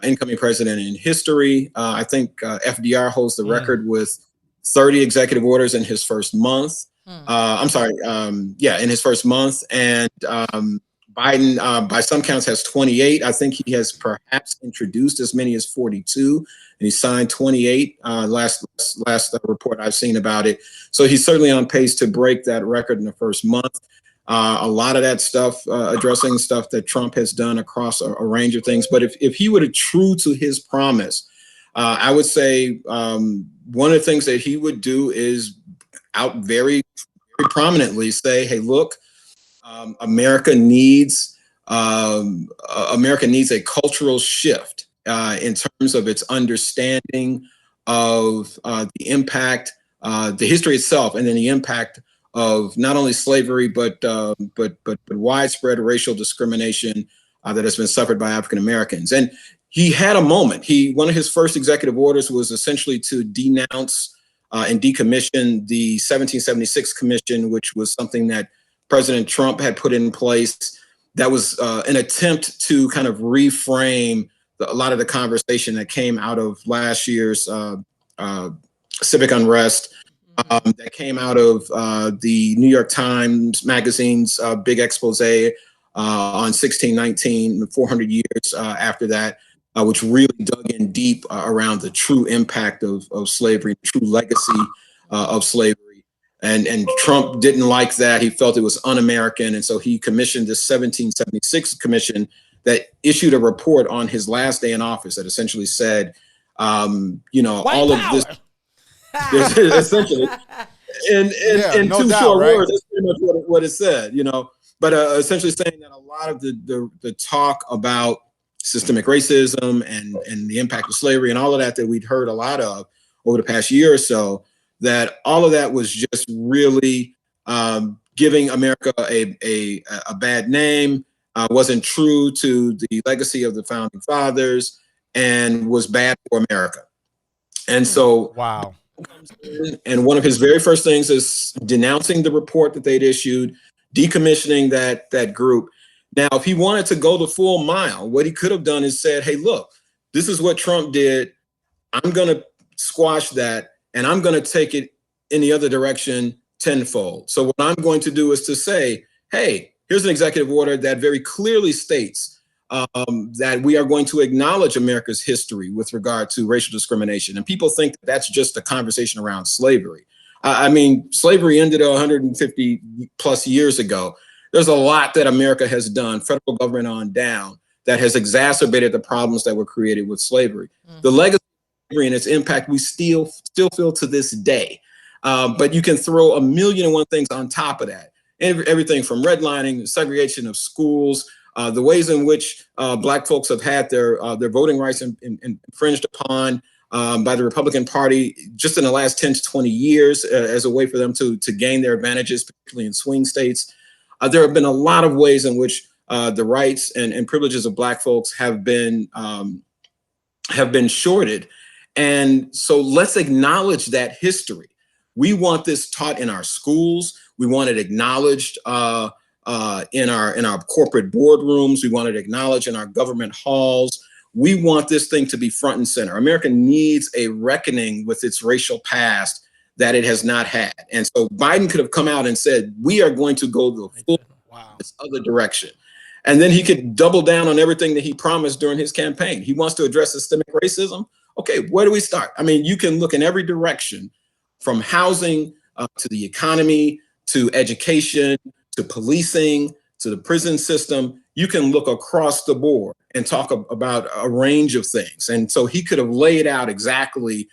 Speaker 9: incoming president in history. I think FDR holds the record with 30 executive orders in his first month. I'm sorry, in his first month. And Biden, by some counts, has 28. I think he has perhaps introduced as many as 42, and he signed 28 last report I've seen about it. So he's certainly on pace to break that record in the first month. A lot of that stuff addressing stuff that Trump has done across a range of things. But if he were to true to his promise, I would say one of the things that he would do is out very, very prominently say, hey, look, America needs a cultural shift in terms of its understanding of the impact, the history itself, and then the impact of not only slavery but widespread racial discrimination that has been suffered by African Americans. And he had a moment. One of his first executive orders was essentially to denounce and decommission the 1776 Commission, which was something that President Trump had put in place. That was an attempt to kind of reframe a lot of the conversation that came out of last year's civic unrest, that came out of the New York Times Magazine's big expose on 1619, 400 years after that, which really dug in deep around the true impact of slavery, the true legacy of slavery. And Trump didn't like that. He felt it was un-American. And so he commissioned this 1776 commission that issued a report on his last day in office that essentially said, all of this, essentially, in
Speaker 3: no
Speaker 9: two
Speaker 3: doubt,
Speaker 9: short
Speaker 3: right?
Speaker 9: words, that's pretty much what it said, but essentially saying that a lot of the talk about systemic racism and the impact of slavery and all of that we'd heard a lot of over the past year or so, that all of that was just really giving America a bad name, wasn't true to the legacy of the founding fathers, and was bad for America. And so,
Speaker 3: wow.
Speaker 9: And one of his very first things is denouncing the report that they'd issued, decommissioning that group. Now, if he wanted to go the full mile, what he could have done is said, hey, look, this is what Trump did. I'm going to squash that, and I'm going to take it in the other direction tenfold. So what I'm going to do is to say, hey, here's an executive order that very clearly states that we are going to acknowledge America's history with regard to racial discrimination. And people think that that's just a conversation around slavery. I mean, slavery ended 150 plus years ago. There's a lot that America has done, federal government on down, that has exacerbated the problems that were created with slavery. The legacy of slavery and its impact we still feel to this day. But you can throw a million and one things on top of that. Everything from redlining, segregation of schools, the ways in which Black folks have had their voting rights infringed upon by the Republican Party just in the last 10 to 20 years as a way for them to gain their advantages, particularly in swing states. There have been a lot of ways in which the rights and privileges of Black folks have been shorted. And so let's acknowledge that history. We want this taught in our schools. We want it acknowledged in our corporate boardrooms. We want it acknowledged in our government halls. We want this thing to be front and center. America needs a reckoning with its racial past that it has not had. And so Biden could have come out and said, we are going to go the full this other direction. And then he could double down on everything that he promised during his campaign. He wants to address systemic racism. Okay, where do we start? I mean, you can look in every direction, from housing to the economy, to education, to policing, to the prison system. You can look across the board and talk about a range of things. And so he could have laid out exactly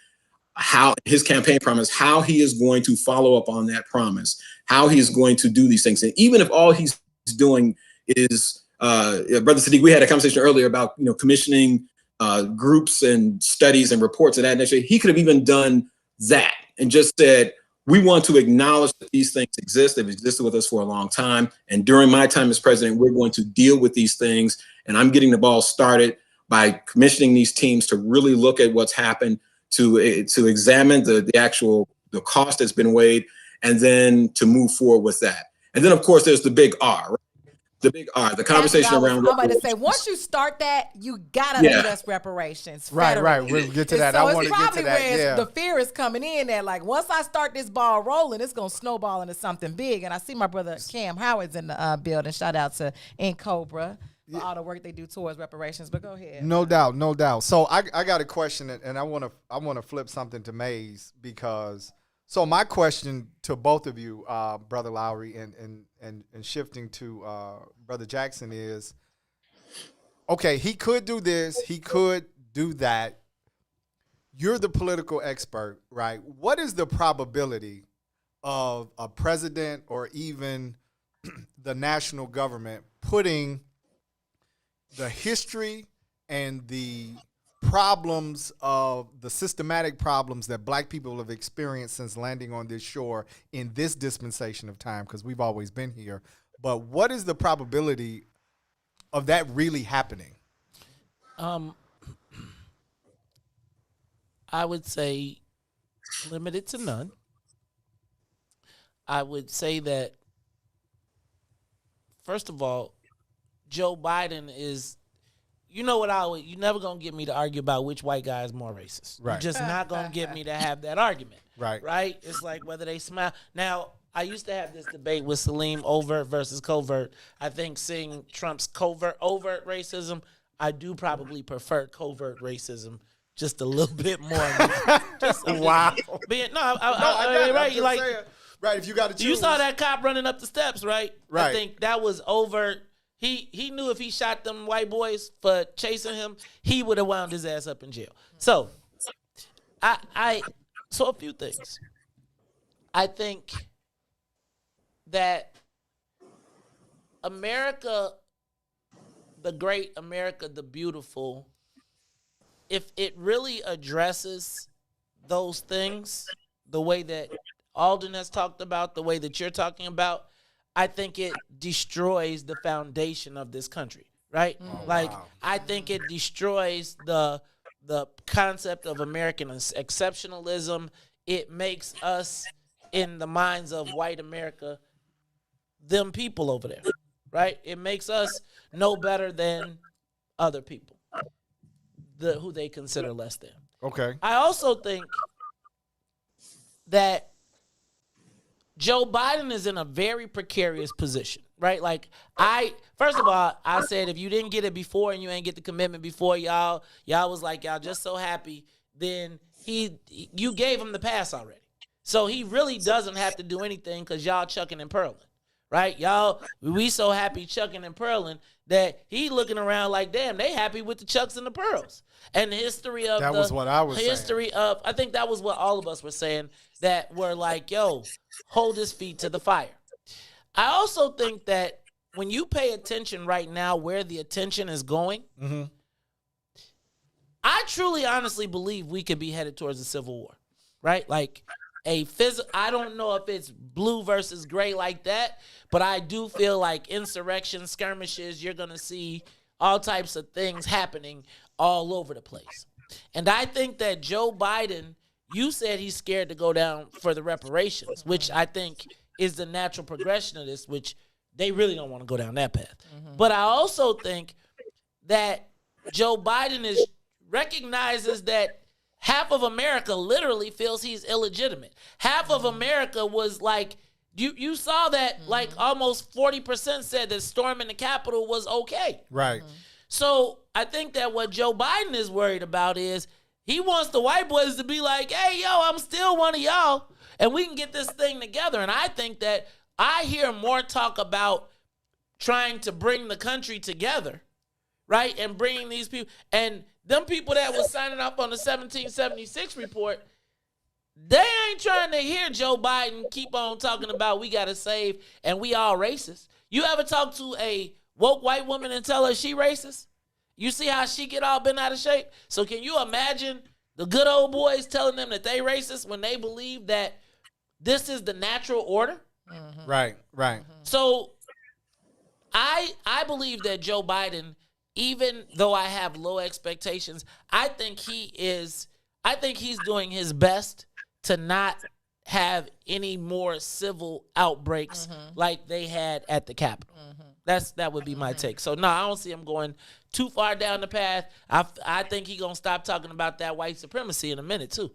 Speaker 9: how his campaign promise, how he is going to follow up on that promise, how he's going to do these things. And even if all he's doing is, Brother Sadeek, we had a conversation earlier about, commissioning groups and studies and reports of that nature. He could have even done that and just said, we want to acknowledge that these things exist. They've existed with us for a long time. And during my time as president, we're going to deal with these things. And I'm getting the ball started by commissioning these teams to really look at what's happened, to examine the cost that's been weighed, and then to move forward with that. And then, of course, there's the big R, right? The big R, the conversation around.
Speaker 4: I'm about to say, once you start that, you gotta lead us reparations.
Speaker 3: Right.
Speaker 4: federally.
Speaker 3: We'll get to that.
Speaker 4: So
Speaker 3: I want to get to that. Yeah.
Speaker 4: The fear is coming in that, like, once I start this ball rolling, it's gonna snowball into something big. And I see my brother Cam Howard's in the building. Shout out to In Cobra for all the work they do towards reparations. But go ahead.
Speaker 3: No doubt. So I got a question, and I wanna flip something to Maze, because so my question to both of you, Brother Lowry, and shifting to Brother Jackson is, okay, he could do this, he could do that. You're the political expert, right? What is the probability of a president or even the national government putting the history and the problems of the systematic problems that black people have experienced since landing on this shore in this dispensation of time, because we've always been here, but what is the probability of that really happening?
Speaker 5: I would say limited to none. I would say that, first of all, Joe Biden is, you know what, you're never going to get me to argue about which white guy is more racist.
Speaker 3: Right.
Speaker 5: You're just not going to get me to have that argument.
Speaker 3: Right.
Speaker 5: It's like whether they smile. Now, I used to have this debate with Salim, overt versus covert. I think seeing Trump's overt racism, I do probably prefer covert racism just a little bit more.
Speaker 3: Wow.
Speaker 5: Right. Like,
Speaker 3: right, if you got to choose.
Speaker 5: You saw that cop running up the steps, right?
Speaker 3: Right.
Speaker 5: I think that was overt. He knew if he shot them white boys for chasing him, he would have wound his ass up in jail. So, so a few things. I think that America, the great America, the beautiful, if it really addresses those things the way that Alden has talked about, the way that you're talking about, I think it destroys the foundation of this country, right? I think it destroys the concept of American exceptionalism. It makes us, in the minds of white America, them people over there, right? It makes us no better than other people, who they consider less than.
Speaker 3: Okay.
Speaker 5: I also think that Joe Biden is in a very precarious position, right? Like, first of all, I said if you didn't get it before and you ain't get the commitment before, y'all was like, y'all just so happy, then you gave him the pass already. So he really doesn't have to do anything because y'all chucking and purling, right? We so happy chucking and purling that he looking around like, damn, they happy with the chucks and the pearls. And the history of
Speaker 3: that was what I was
Speaker 5: history
Speaker 3: saying.
Speaker 5: Of, I think that was what all of us were saying, that were like, yo, hold his feet to the fire. I also think that when you pay attention right now where the attention is going, I truly honestly believe we could be headed towards a civil war, right? Like I don't know if it's blue versus gray like that, but I do feel like insurrection, skirmishes, you're going to see all types of things happening all over the place. And I think that Joe Biden, you said he's scared to go down for the reparations, which I think is the natural progression of this, which they really don't want to go down that path. But I also think that Joe Biden recognizes that half of America literally feels he's illegitimate. Half of America was like, you saw that like almost 40% said that storming the Capitol was okay.
Speaker 3: Right.
Speaker 5: So I think that what Joe Biden is worried about is he wants the white boys to be like, hey, yo, I'm still one of y'all, and we can get this thing together. And I think that I hear more talk about trying to bring the country together, right, and bringing these people. And them people that was signing up on the 1776 report, they ain't trying to hear Joe Biden keep on talking about we got to save and we all racist. You ever talk to a woke white woman and tell her she racist? You see how she get all bent out of shape? So can you imagine the good old boys telling them that they racist when they believe that this is the natural order?
Speaker 3: Right.
Speaker 5: So I believe that Joe Biden, even though I have low expectations, I think he's doing his best to not have any more civil outbreaks like they had at the Capitol. That would be my take. So no, I don't see him going too far down the path. I think he's gonna stop talking about that white supremacy in a minute too.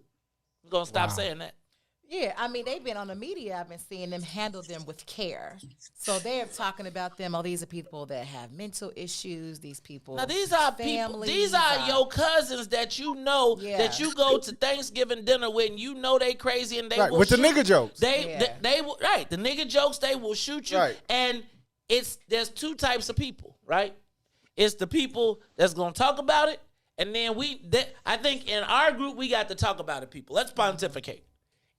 Speaker 5: He's gonna stop saying that.
Speaker 4: Yeah, I mean, they've been on the media. I've been seeing them handle them with care. So they're talking about them. Oh, these are people that have mental issues. These people.
Speaker 5: Now, these are people. These are your cousins that you know that you go to Thanksgiving dinner with, and you know they crazy and they will
Speaker 3: with
Speaker 5: shoot.
Speaker 3: the nigga jokes.
Speaker 5: They will the nigga jokes. They will shoot you.
Speaker 3: Right.
Speaker 5: And there's two types of people, right? It's the people that's gonna talk about it, and then I think in our group we got to talk about it. People, let's pontificate.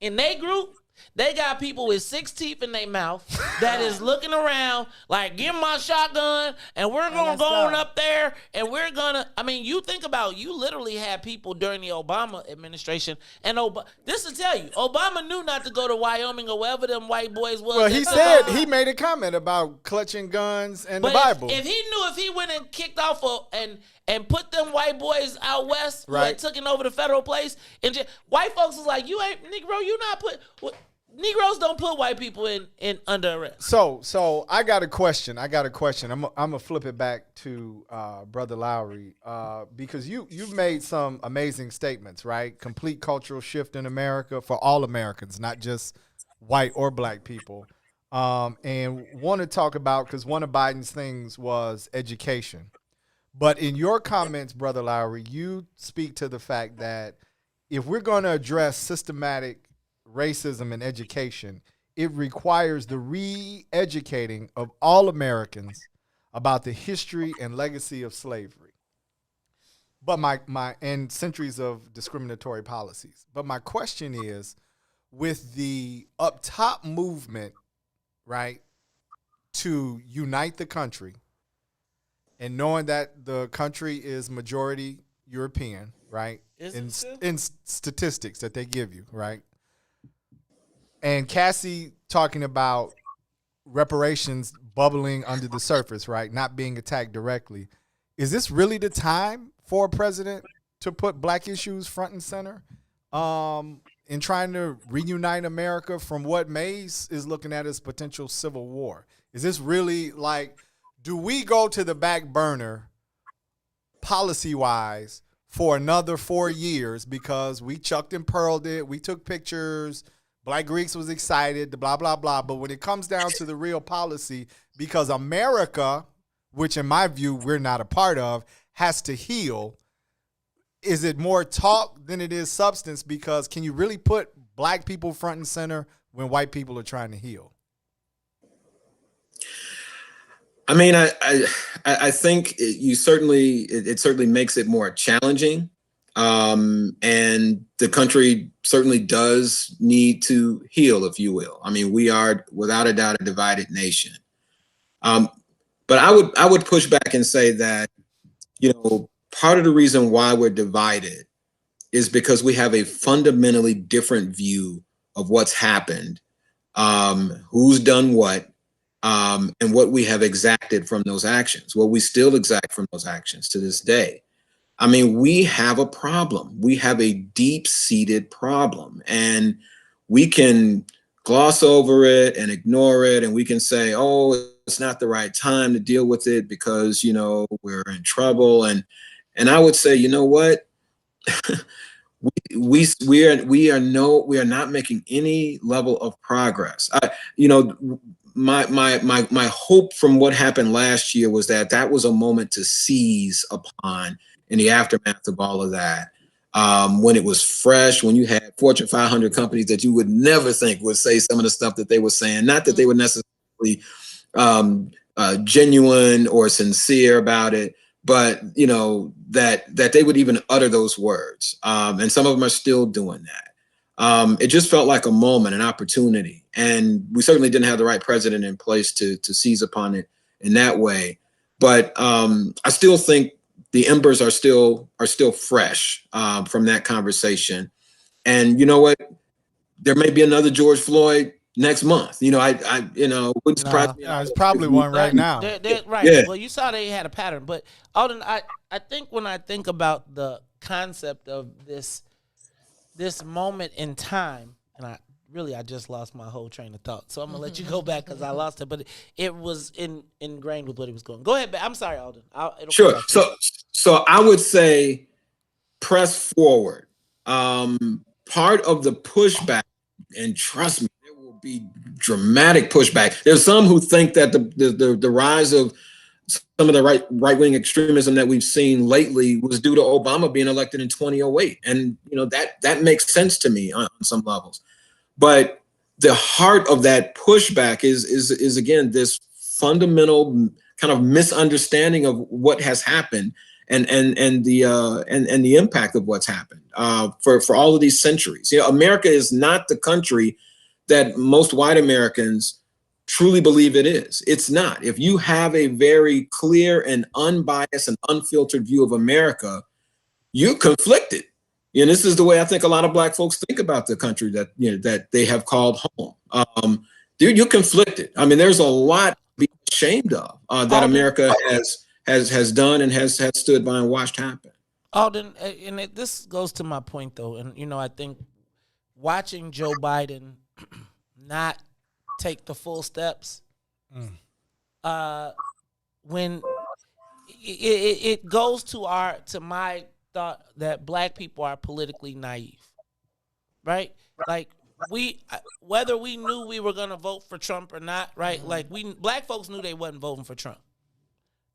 Speaker 5: In their group, they got people with 6 teeth in their mouth that is looking around like, give my shotgun, and we're going to go on up there, and we're going to, I mean, you think about, you literally had people during the Obama administration, and this will tell you, Obama knew not to go to Wyoming or wherever them white boys was.
Speaker 3: Well, he said, he made a comment about clutching guns and the Bible.
Speaker 5: If he knew if he went and kicked off and put them white boys out west, who had taken over the federal place, and white folks was like, you ain't, Negro, you not put, Negroes don't put white people in under arrest.
Speaker 3: So I got a question. I'm gonna flip it back to Brother Lowry because you've made some amazing statements, right? Complete cultural shift in America for all Americans, not just white or black people. And want to talk about, because one of Biden's things was education. But in your comments, Brother Lowry, you speak to the fact that if we're going to address systematic racism in education, it requires the re-educating of all Americans about the history and legacy of slavery. But and centuries of discriminatory policies. But my question is, with the up top movement, right, to unite the country, and knowing that the country is majority European, right, in statistics that they give you, right, and Cassie talking about reparations bubbling under the surface, right, not being attacked directly, is this really the time for a president to put black issues front and center in trying to reunite America from what Mays is looking at as potential civil war? Is this really like, do we go to the back burner policy-wise for another 4 years because we chucked and pearled it, we took pictures, Black Greeks was excited, blah, blah, blah. But when it comes down to the real policy, because America, which in my view we're not a part of, has to heal, is it more talk than it is substance? Because can you really put black people front and center when white people are trying to heal?
Speaker 9: I mean, I think it certainly makes it more challenging, and the country certainly does need to heal, if you will. I mean, we are without a doubt a divided nation. But I would push back and say that, you know, part of the reason why we're divided is because we have a fundamentally different view of what's happened, who's done what. And what we have exacted from those actions, what we still exact from those actions to this day. I mean, we have a problem. We have a deep-seated problem, and we can gloss over it and ignore it, and we can say, oh, it's not the right time to deal with it because, you know, we're in trouble. And I would say, you know what? we are not making any level of progress. My hope from what happened last year was that was a moment to seize upon in the aftermath of all of that. When it was fresh, when you had Fortune 500 companies that you would never think would say some of the stuff that they were saying, not that they were necessarily genuine or sincere about it, but you know, that they would even utter those words. And some of them are still doing that. It just felt like a moment, an opportunity. And we certainly didn't have the right president in place to seize upon it in that way. But I still think the embers are still fresh from that conversation. And you know what? There may be another George Floyd next month. You know, I wouldn't surprise me.
Speaker 3: There's probably one right now.
Speaker 5: Right. Yeah. Well, you saw they had a pattern. But Alden, I think when I think about the concept of this moment in time, and really, I just lost my whole train of thought. So I'm gonna let you go back because I lost it. But it was ingrained with what he was going. Go ahead. I'm sorry, Alden.
Speaker 9: Sure. So I would say press forward. Part of the pushback, and trust me, there will be dramatic pushback. There's some who think that the rise of some of the right-wing extremism that we've seen lately was due to Obama being elected in 2008. And, that makes sense to me on some levels. But the heart of that pushback is again, this fundamental kind of misunderstanding of what has happened and the impact of what's happened for all of these centuries. America is not the country that most white Americans truly believe it is. It's not. If you have a very clear and unbiased and unfiltered view of America, you're conflicted. And this is the way I think a lot of Black folks think about the country that they have called home. You're conflicted. I mean, there's a lot to be ashamed of that America has done and has stood by and watched happen.
Speaker 5: Alden, and this goes to my point though, and I think watching Joe Biden not take the full steps, when it goes to my thought that Black people are politically naive, right? Like whether we knew we were gonna vote for Trump or not, right? Like Black folks knew they wasn't voting for Trump.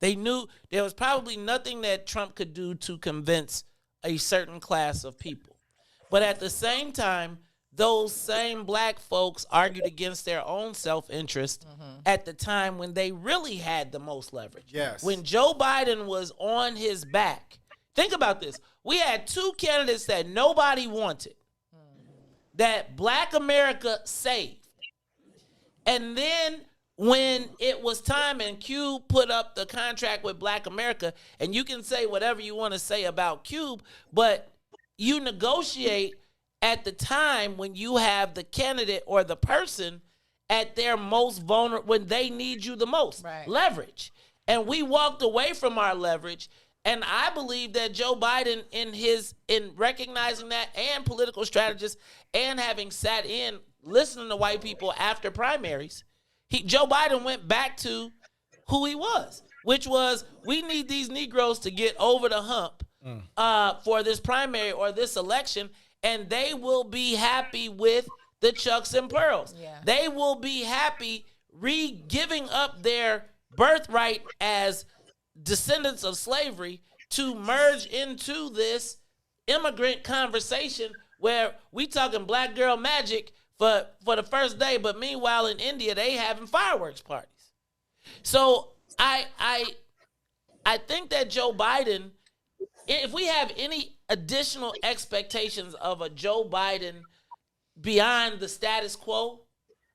Speaker 5: They knew there was probably nothing that Trump could do to convince a certain class of people. But at the same time, those same Black folks argued against their own self-interest at the time when they really had the most leverage.
Speaker 3: Yes.
Speaker 5: When Joe Biden was on his back. Think about this. We had two candidates that nobody wanted, that Black America saved. And then when it was time and Cube put up the contract with Black America, and you can say whatever you want to say about Cube, but you negotiate at the time when you have the candidate or the person at their most vulnerable, when they need you the most.
Speaker 4: Right.
Speaker 5: Leverage. And we walked away from our leverage. And I believe that Joe Biden, in recognizing that, and political strategists, and having sat in listening to white people after primaries, Joe Biden went back to who he was, which was, we need these Negroes to get over the hump for this primary or this election, and they will be happy with the Chucks and Pearls.
Speaker 4: Yeah.
Speaker 5: They will be happy giving up their birthright as descendants of slavery to merge into this immigrant conversation where we talking Black girl magic for the first day, but meanwhile in India they having fireworks parties. So I think that Joe Biden, if we have any additional expectations of a Joe Biden beyond the status quo,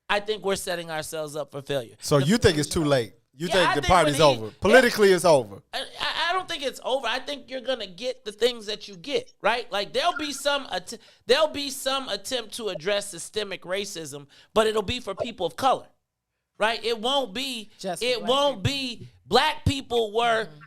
Speaker 5: I think we're setting ourselves up for failure.
Speaker 3: So you think it's too late? You think
Speaker 5: I
Speaker 3: the
Speaker 5: think
Speaker 3: party's over? Politically, it's over.
Speaker 5: I don't think it's over. I think you're gonna get the things that you get, right? Like there'll be some attempt to address systemic racism, but it'll be for people of color, right? It won't be Black people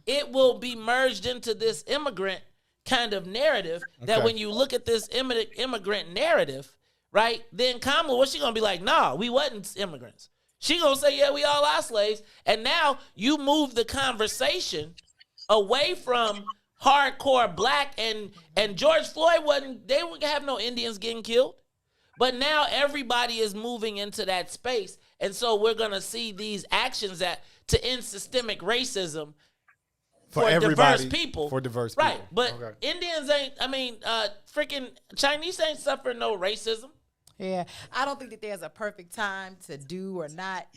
Speaker 5: it will be merged into this immigrant kind of narrative that when you look at this immigrant narrative, right, then Kamala, what's she gonna be like? Nah, we wasn't immigrants. She gonna say, yeah, we all are slaves. And now you move the conversation away from hardcore Black and George Floyd they wouldn't have no Indians getting killed. But now everybody is moving into that space. And so we're gonna see these actions to end systemic racism for diverse people.
Speaker 3: For diverse people.
Speaker 5: Right. But Indians freaking Chinese ain't suffering no racism.
Speaker 4: Yeah, I don't think that there's a perfect time to do or not,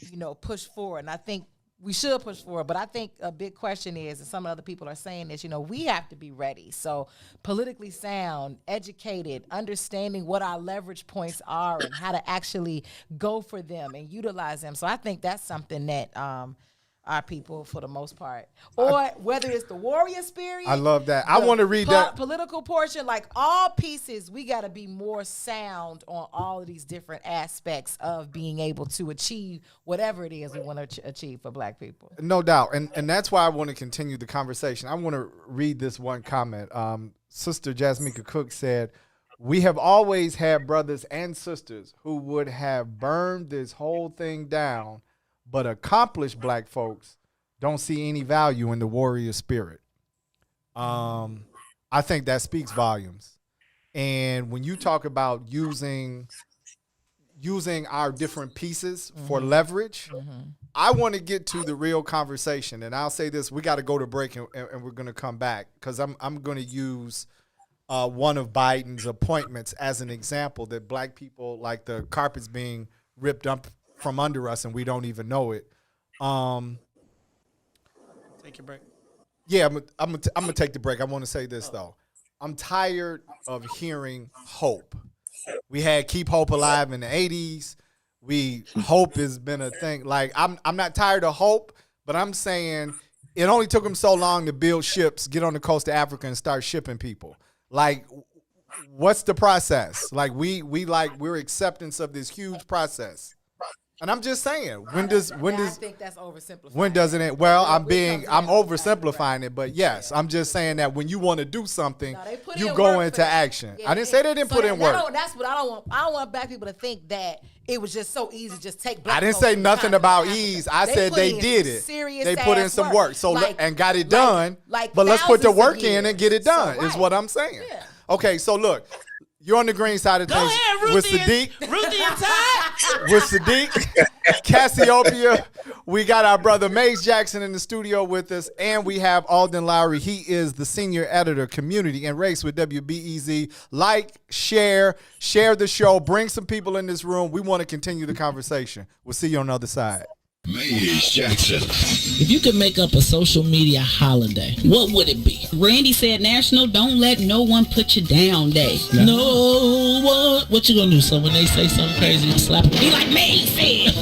Speaker 4: push forward. And I think we should push forward. But I think a big question is, and some other people are saying this, we have to be ready. So politically sound, educated, understanding what our leverage points are and how to actually go for them and utilize them. So I think that's something that our people, for the most part, or whether it's the warrior spirit.
Speaker 3: I love that. I want to read that
Speaker 4: political portion. Like all pieces, we got to be more sound on all of these different aspects of being able to achieve whatever it is we want to achieve for Black people.
Speaker 3: No doubt, and that's why I want to continue the conversation. I want to read this one comment. Sister Jasmine Cook said, we have always had brothers and sisters who would have burned this whole thing down, but accomplished black folks don't see any value in the warrior spirit. I think that speaks volumes. And when you talk about using our different pieces for leverage, I want to get to the real conversation. And I'll say this, we got to go to break and we're going to come back because I'm going to use one of Biden's appointments as an example that black people, like the carpet's being ripped up from under us and we don't even know it.
Speaker 5: Take your break.
Speaker 3: Yeah, I'm gonna take the break. I want to say this though. I'm tired of hearing hope. We had Keep Hope Alive in the 80s. Hope has been a thing. Like I'm not tired of hope, but I'm saying it only took them so long to build ships, get on the coast of Africa, and start shipping people. Like, what's the process? Like we're acceptance of this huge process. And I'm just saying, I think that's oversimplifying. When doesn't it? Well, I'm oversimplifying it, but yes, I'm just saying that when you want to do something, you go into action. I didn't say they didn't put in work.
Speaker 4: That's what I don't want. I don't want black people to think that it was just so easy to just take black.
Speaker 3: I didn't say nothing about ease. I said they did it. They put in some work. So and got it done. But let's put the work in and get it done. Is what I'm saying. Okay, so look. You're on the green side of things with Sadeek.
Speaker 5: Ruthie and Todd.
Speaker 3: With Sadeek, Cassiopeia. We got our brother Maze Jackson in the studio with us, and we have Alden Lowry. He is the senior editor, Community and Race with WBEZ. Like, share the show. Bring some people in this room. We want to continue the conversation. We'll see you on the other side.
Speaker 1: Maze Jackson.
Speaker 11: If you could make up a social media holiday, what would it be?
Speaker 12: Randy said National Don't Let No One Put You Down Day.
Speaker 11: No one. What you gonna do? So when they say something crazy, you slap them?
Speaker 12: Be like Maze said.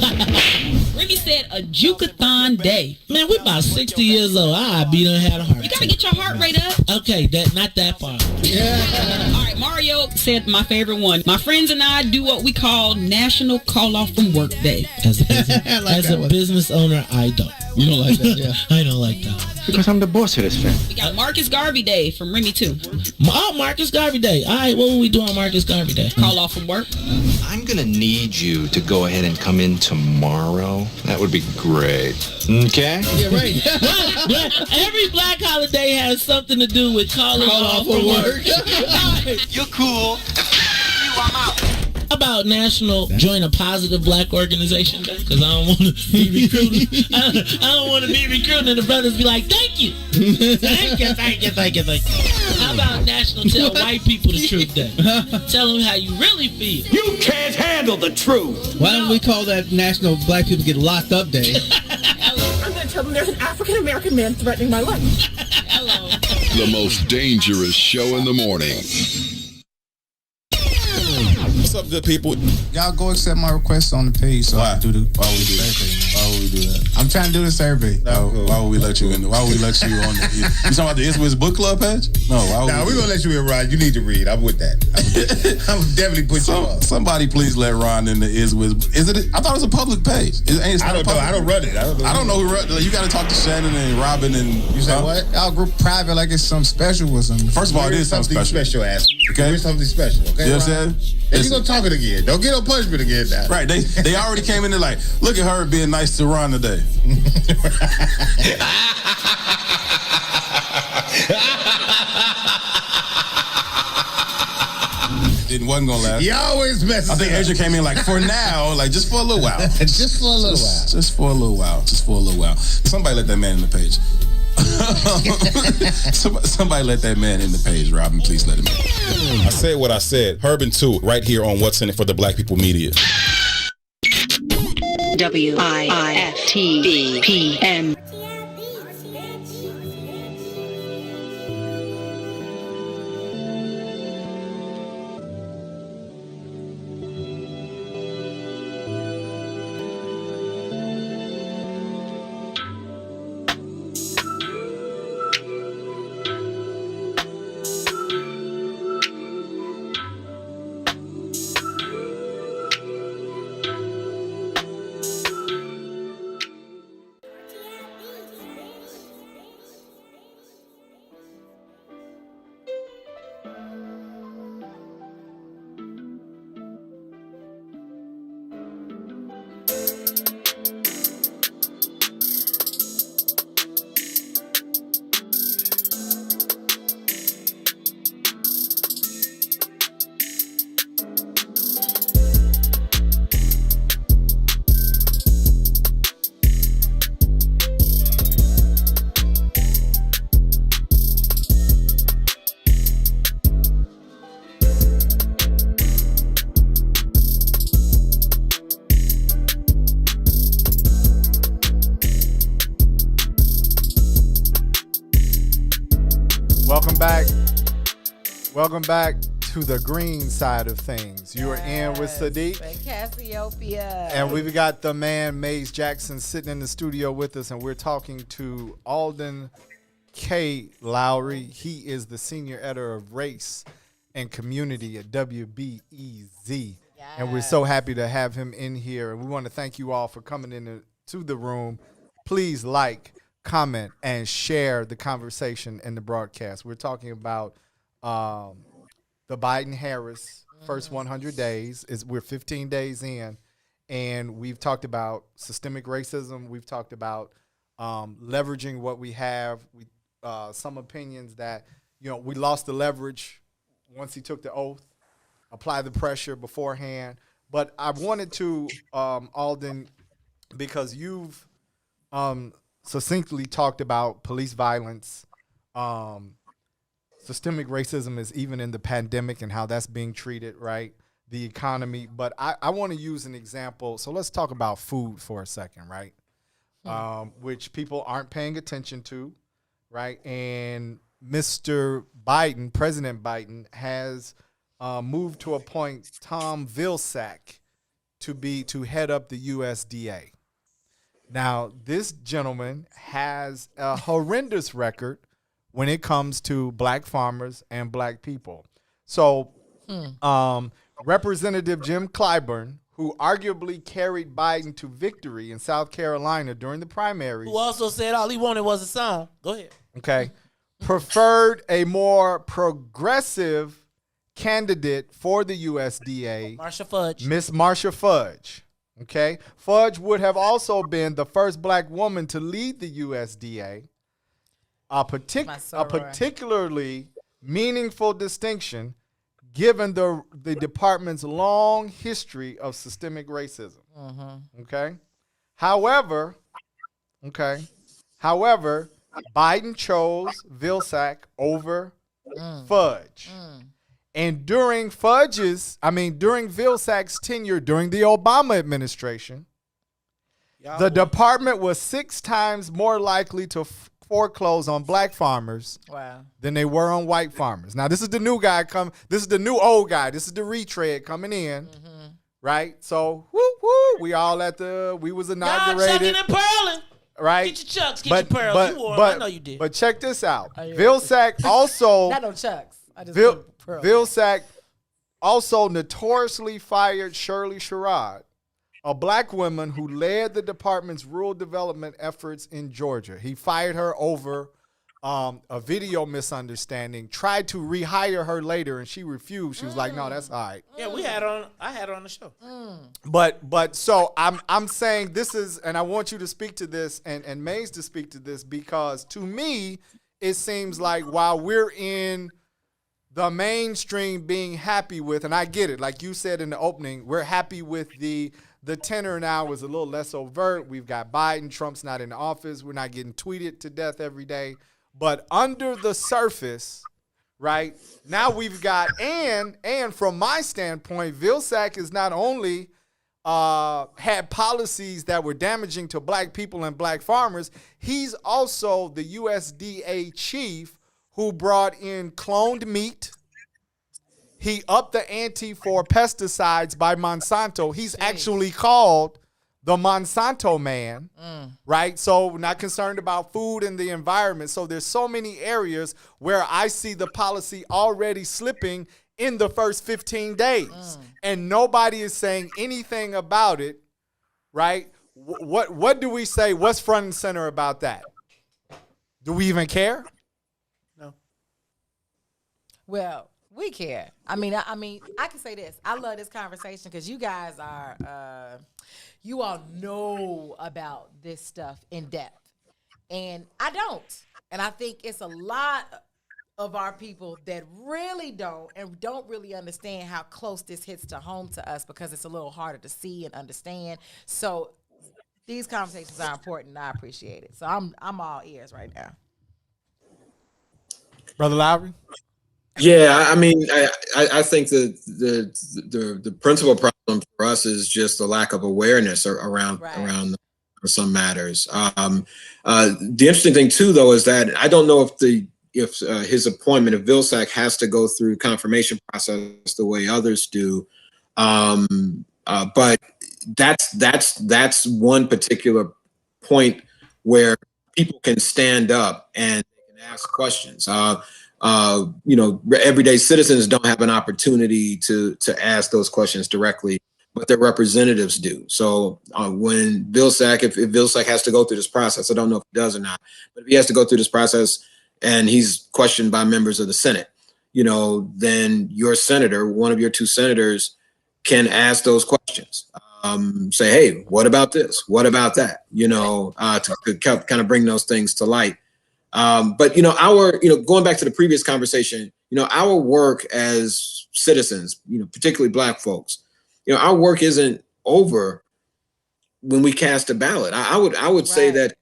Speaker 12: Remy said a Jukathon Day.
Speaker 11: Man, we about 60 years old. I be done had a heart.
Speaker 12: You gotta get your heart rate up.
Speaker 11: Okay, not that far.
Speaker 12: Yeah. All right, Mario said my favorite one. My friends and I do what we call National Call Off from Work Day.
Speaker 11: As a business owner, I don't.
Speaker 13: You don't like that, yeah?
Speaker 11: I don't like that.
Speaker 13: Because I'm the boss of this family.
Speaker 12: We got Marcus Garvey Day from Remy too.
Speaker 11: Oh, Marcus Garvey Day. All right, what will we do on Marcus Garvey Day?
Speaker 12: Call off from work.
Speaker 13: I'm going to need you to go ahead and come in tomorrow. That would be great. Okay?
Speaker 11: Yeah, right. Well, every black holiday has something to do with calling off from work.
Speaker 13: You're cool. I'm out.
Speaker 11: How about National Join a Positive Black Organization Day? Because I don't want to be recruited. I don't want to be recruited and the brothers be like, thank you. Thank you. How about National Tell White People the Truth Day? Tell them how you really feel.
Speaker 14: You can't handle the truth.
Speaker 15: Why don't we call that National Black People Get Locked Up Day?
Speaker 16: I'm going to tell them there's an African-American man threatening my life.
Speaker 12: Hello.
Speaker 1: The most dangerous show in the morning.
Speaker 8: What's up, good people?
Speaker 17: Y'all go accept my request on the page so I can do the survey. Why would we do that? I'm trying to do the survey. Why would we let you in? Why would we let you on the... You talking about the Iswiz book club page? No, why would
Speaker 8: we're going to let you in, Ron. You need to read. I'm with that. I'm definitely put you on.
Speaker 17: Somebody please let Ron in the Iswiz. Is it? I thought it was a public page.
Speaker 8: I don't know. I don't run it.
Speaker 17: I don't know who run it. You got to talk to Shannon and Robin and...
Speaker 8: You say what?
Speaker 17: Y'all group private like it's something special or something. First of all, it is something special.
Speaker 8: Ass. Okay? There's something special. Okay,
Speaker 17: you know what I'm saying?
Speaker 8: Then you gonna talk it again. Don't get no punishment again now.
Speaker 17: Right. They already came in there like, look at her being nice to Ron today. It wasn't gonna last.
Speaker 8: You always mess.
Speaker 17: I think Asia came in like, for now, like just for a little while.
Speaker 8: Just for a little while.
Speaker 17: Just for a little while. Just for a little while. Somebody let that man in the page. Somebody let that man in the page, Robin. Please let him in.
Speaker 8: I said what I said. Herb and 2 right here on What's in It for the Black People Media.
Speaker 18: WIFTDPM.
Speaker 3: Welcome back to the green side of things. You are in with Sadeek.
Speaker 4: Cassiopeia.
Speaker 3: And we've got the man, Maze Jackson, sitting in the studio with us, and we're talking to Alden K. Lowry. He is the senior editor of Race and Community at WBEZ. And we're so happy to have him in here. And we want to thank you all for coming into the room. Please like, comment, and share the conversation and the broadcast. We're talking about the Biden-Harris first 100 days. We're 15 days in, and we've talked about systemic racism. We've talked about leveraging what we have. Some opinions that, we lost the leverage once he took the oath, apply the pressure beforehand. But I wanted to, Alden, because you've succinctly talked about police violence, systemic racism is even in the pandemic and how that's being treated, right? The economy. But I want to use an example. So let's talk about food for a second, right? Which people aren't paying attention to, right? And Mr. Biden, President Biden, has moved to appoint Tom Vilsack to head up the USDA. Now, this gentleman has a horrendous record when it comes to black farmers and black people. So Representative Jim Clyburn, who arguably carried Biden to victory in South Carolina during the primaries.
Speaker 5: Who also said all he wanted was a song. Go ahead.
Speaker 3: Okay. Preferred a more progressive candidate for the USDA.
Speaker 5: Marsha Fudge.
Speaker 3: Miss Marsha Fudge. Okay. Fudge would have also been the first black woman to lead the USDA. A particularly meaningful distinction given the department's long history of systemic racism. Okay? However, Biden chose Vilsack over Fudge. And during Vilsack's tenure during the Obama administration, the department was 6 times more likely to foreclose on black farmers than they were on white farmers. Now, this is the new guy this is the new old guy. This is the retread coming in, right? So, we all we was inaugurated.
Speaker 5: Y'all chucking and purling.
Speaker 3: Right?
Speaker 5: Get your chucks, get your pearls. You wore them. I know you did.
Speaker 3: But check this out. Vilsack also...
Speaker 4: Not no chucks.
Speaker 3: Vilsack also notoriously fired Shirley Sherrod, a black woman who led the department's rural development efforts in Georgia. He fired her over a video misunderstanding, tried to rehire her later, and she refused. She was like, no, that's all right.
Speaker 5: Yeah, I had her on the show.
Speaker 3: But so I'm saying this is, and I want you to speak to this and Maze to speak to this, because to me, it seems like while we're in the mainstream being happy with, and I get it, like you said in the opening, we're happy with the tenor now is a little less overt. We've got Biden, Trump's not in office. We're not getting tweeted to death every day. But under the surface, right, now we've got, and from my standpoint, Vilsack is not only had policies that were damaging to black people and black farmers, he's also the USDA chief who brought in cloned meat. He upped the ante for pesticides by Monsanto. He's actually called the Monsanto man, right? So not concerned about food and the environment. So there's so many areas where I see the policy already slipping in the first 15 days. And nobody is saying anything about it, right? What do we say? What's front and center about that? Do we even care?
Speaker 5: No.
Speaker 4: Well, we care. I mean, I can say this. I love this conversation because you guys are, you all know about this stuff in depth. And I don't. And I think it's a lot of our people that really don't and don't really understand how close this hits to home to us because it's a little harder to see and understand. So these conversations are important and I appreciate it. So I'm all ears right now.
Speaker 3: Brother Lowry?
Speaker 9: Yeah, I mean, I think the principal problem for us is just the lack of awareness around some matters. The interesting thing too, though, is that I don't know if the if his appointment, if Vilsack has to go through confirmation process the way others do. But that's one particular point where people can stand up and ask questions. Everyday citizens don't have an opportunity to ask those questions directly, but their representatives do. So when Vilsack, if Vilsack has to go through this process, I don't know if he does or not, but if he has to go through this process and he's questioned by members of the Senate, then your senator, one of your two senators, can ask those questions. Say, hey, what about this? What about that? To kind of bring those things to light. But going back to the previous conversation, our work as citizens, particularly Black folks, our work isn't over when we cast a ballot. I would say that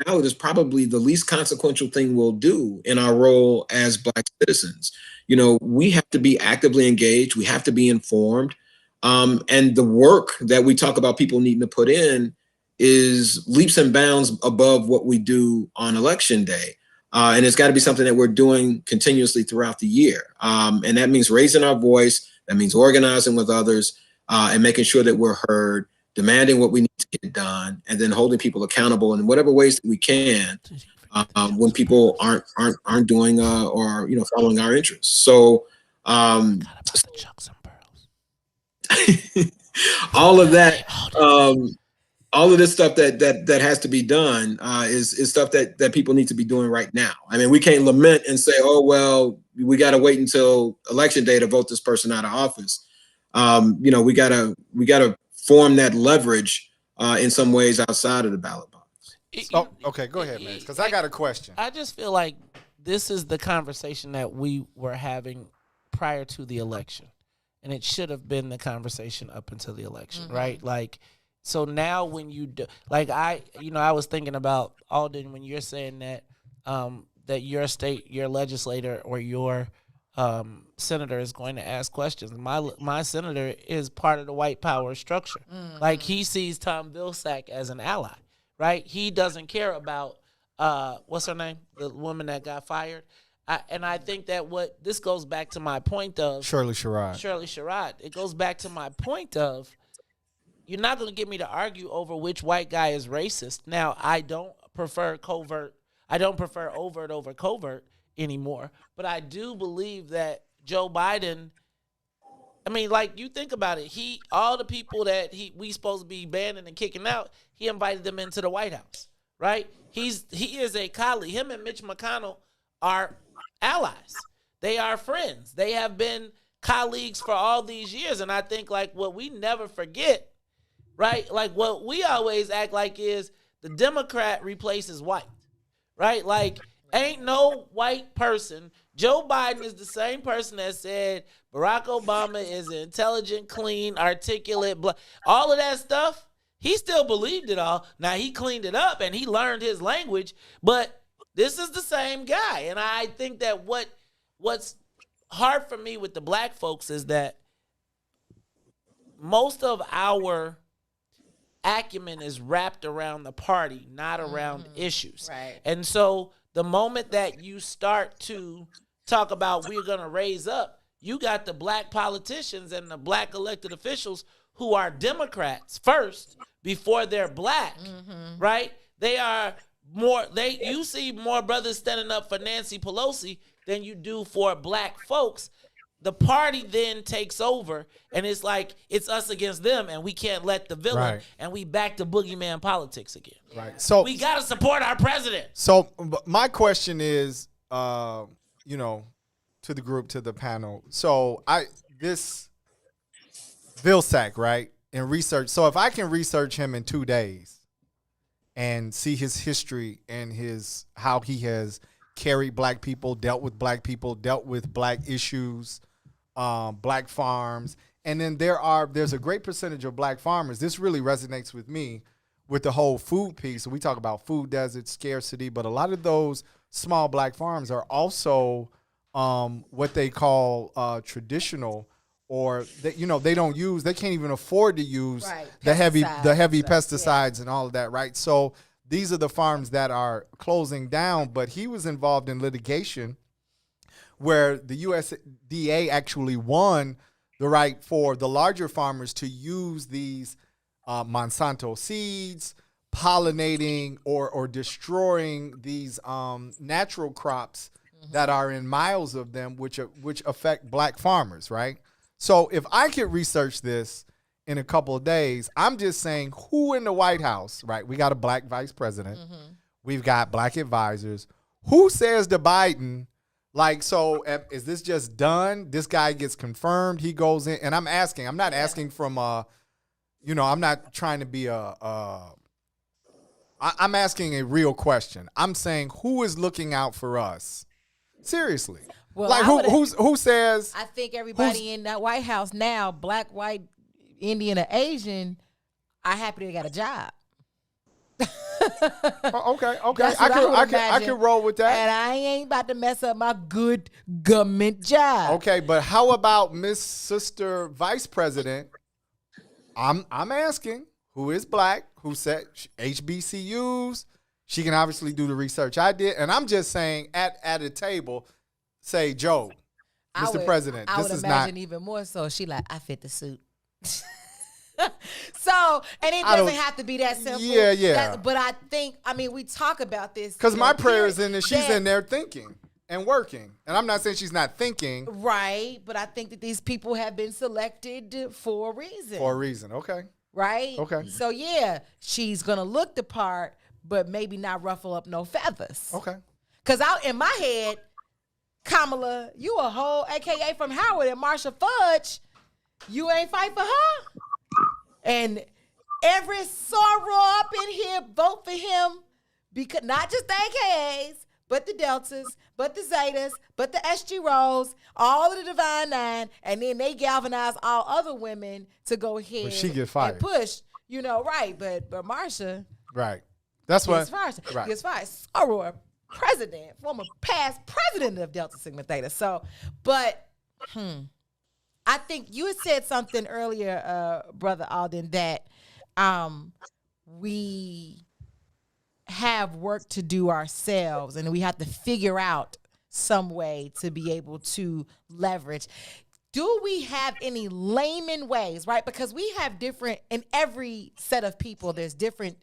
Speaker 9: ballot is probably the least consequential thing we'll do in our role as Black citizens. We have to be actively engaged. We have to be informed. And the work that we talk about people needing to put in is leaps and bounds above what we do on election day. And it's got to be something that we're doing continuously throughout the year. And that means raising our voice. That means organizing with others and making sure that we're heard, demanding what we need to get done, and then holding people accountable in whatever ways that we can when people aren't doing or following our interests. So all of that, all of this stuff that has to be done is stuff that people need to be doing right now. I mean, we can't lament and say, oh, well, we got to wait until election day to vote this person out of office. We gotta form that leverage in some ways outside of the ballot box.
Speaker 3: Okay, go ahead, man, because I got a question.
Speaker 5: I just feel like this is the conversation that we were having prior to the election. And it should have been the conversation up until the election, right? Like, so now when you do, like I was thinking about Alden when you're saying that that your state, your legislator or your senator is going to ask questions. My senator is part of the white power structure. Like he sees Tom Vilsack as an ally, right? He doesn't care about what's her name, the woman that got fired. And I think that this goes back to my point of
Speaker 3: Shirley Sherrod.
Speaker 5: It goes back to my point of you're not going to get me to argue over which white guy is racist. Now, I don't prefer overt over covert anymore. But I do believe that Joe Biden, I mean, like you think about it, all the people that we supposed to be banning and kicking out, he invited them into the White House, right? He is a colleague. Him and Mitch McConnell are allies. They are friends. They have been colleagues for all these years. And I think like what we never forget, right? Like what we always act like is the Democrat replaces white, right? Like ain't no white person. Joe Biden is the same person that said Barack Obama is intelligent, clean, articulate, all of that stuff. He still believed it all. Now he cleaned it up and he learned his language, but this is the same guy. And I think that what's hard for me with the Black folks is that most of our acumen is wrapped around the party, not around issues.
Speaker 4: Right.
Speaker 5: And so the moment that you start to talk about we're going to raise up, you got the Black politicians and the Black elected officials who are Democrats first before they're Black, right? They are you see more brothers standing up for Nancy Pelosi than you do for Black folks. The party then takes over, and it's like it's us against them, and we can't let the villain, and we back to boogeyman politics again.
Speaker 3: Right. So
Speaker 5: we got to support our president.
Speaker 3: So my question is, to the group, to the panel. So this Vilsack, right, in research. So if I can research him in 2 days and see his history and how he has carried Black people, dealt with Black people, dealt with Black issues, Black farms. And then there's a great percentage of Black farmers. This really resonates with me with the whole food piece. So we talk about food deserts, scarcity, but a lot of those small Black farms are also what they call traditional, or they can't even afford to use the heavy pesticides and all of that, right? So these are the farms that are closing down. But he was involved in litigation where the USDA actually won the right for the larger farmers to use these Monsanto seeds, pollinating or destroying these natural crops that are in miles of them, which affect black farmers, right? So if I could research this in a couple of days, I'm just saying, who in the White House, right? We got a black vice president. We've got black advisors. Who says to Biden, like, so is this just done? This guy gets confirmed. He goes in. And I'm not asking from, I'm not trying to be I'm asking a real question. I'm saying, who is looking out for us? Seriously.
Speaker 4: Well,
Speaker 3: like, who says?
Speaker 4: I think everybody in that White House now, black, white, Indian, or Asian, are happy they got a job.
Speaker 3: Okay. I can roll with that.
Speaker 4: And I ain't about to mess up my good government job.
Speaker 3: Okay, but how about Miss Sister Vice President? I'm asking, who is black, who said HBCUs. She can obviously do the research I did. And I'm just saying, at a table, say, Joe, Mr. President,
Speaker 4: I
Speaker 3: this
Speaker 4: would
Speaker 3: is
Speaker 4: imagine
Speaker 3: not.
Speaker 4: even more so. She like, I fit the suit. So, and it doesn't have to be that simple.
Speaker 3: Yeah.
Speaker 4: But I think, we talk about this.
Speaker 3: Because my prayer is in there, she's in there thinking and working. And I'm not saying she's not thinking.
Speaker 4: Right, but I think that these people have been selected for a reason.
Speaker 3: For a reason, okay.
Speaker 4: Right?
Speaker 3: Okay.
Speaker 4: So, yeah, she's going to look the part, but maybe not ruffle up no feathers.
Speaker 3: Okay.
Speaker 4: Because in my head, Kamala, you a whole AKA from Howard, and Marsha Fudge, you ain't fight for her? And every sorrow up in here, vote for him, because not just the AKAs, but the Deltas, but the Zetas, but the SG Rows, all of the Divine Nine, and then they galvanize all other women to go ahead
Speaker 3: But she get fired.
Speaker 4: and push. Right. But Marsha.
Speaker 3: Right. That's what.
Speaker 4: Right. Gets fired. Soror president, former past president of Delta Sigma Theta. So, but, I think you had said something earlier, Brother Alden, that we have work to do ourselves and we have to figure out some way to be able to leverage. Do we have any layman ways, right? Because we have in every set of people, there's different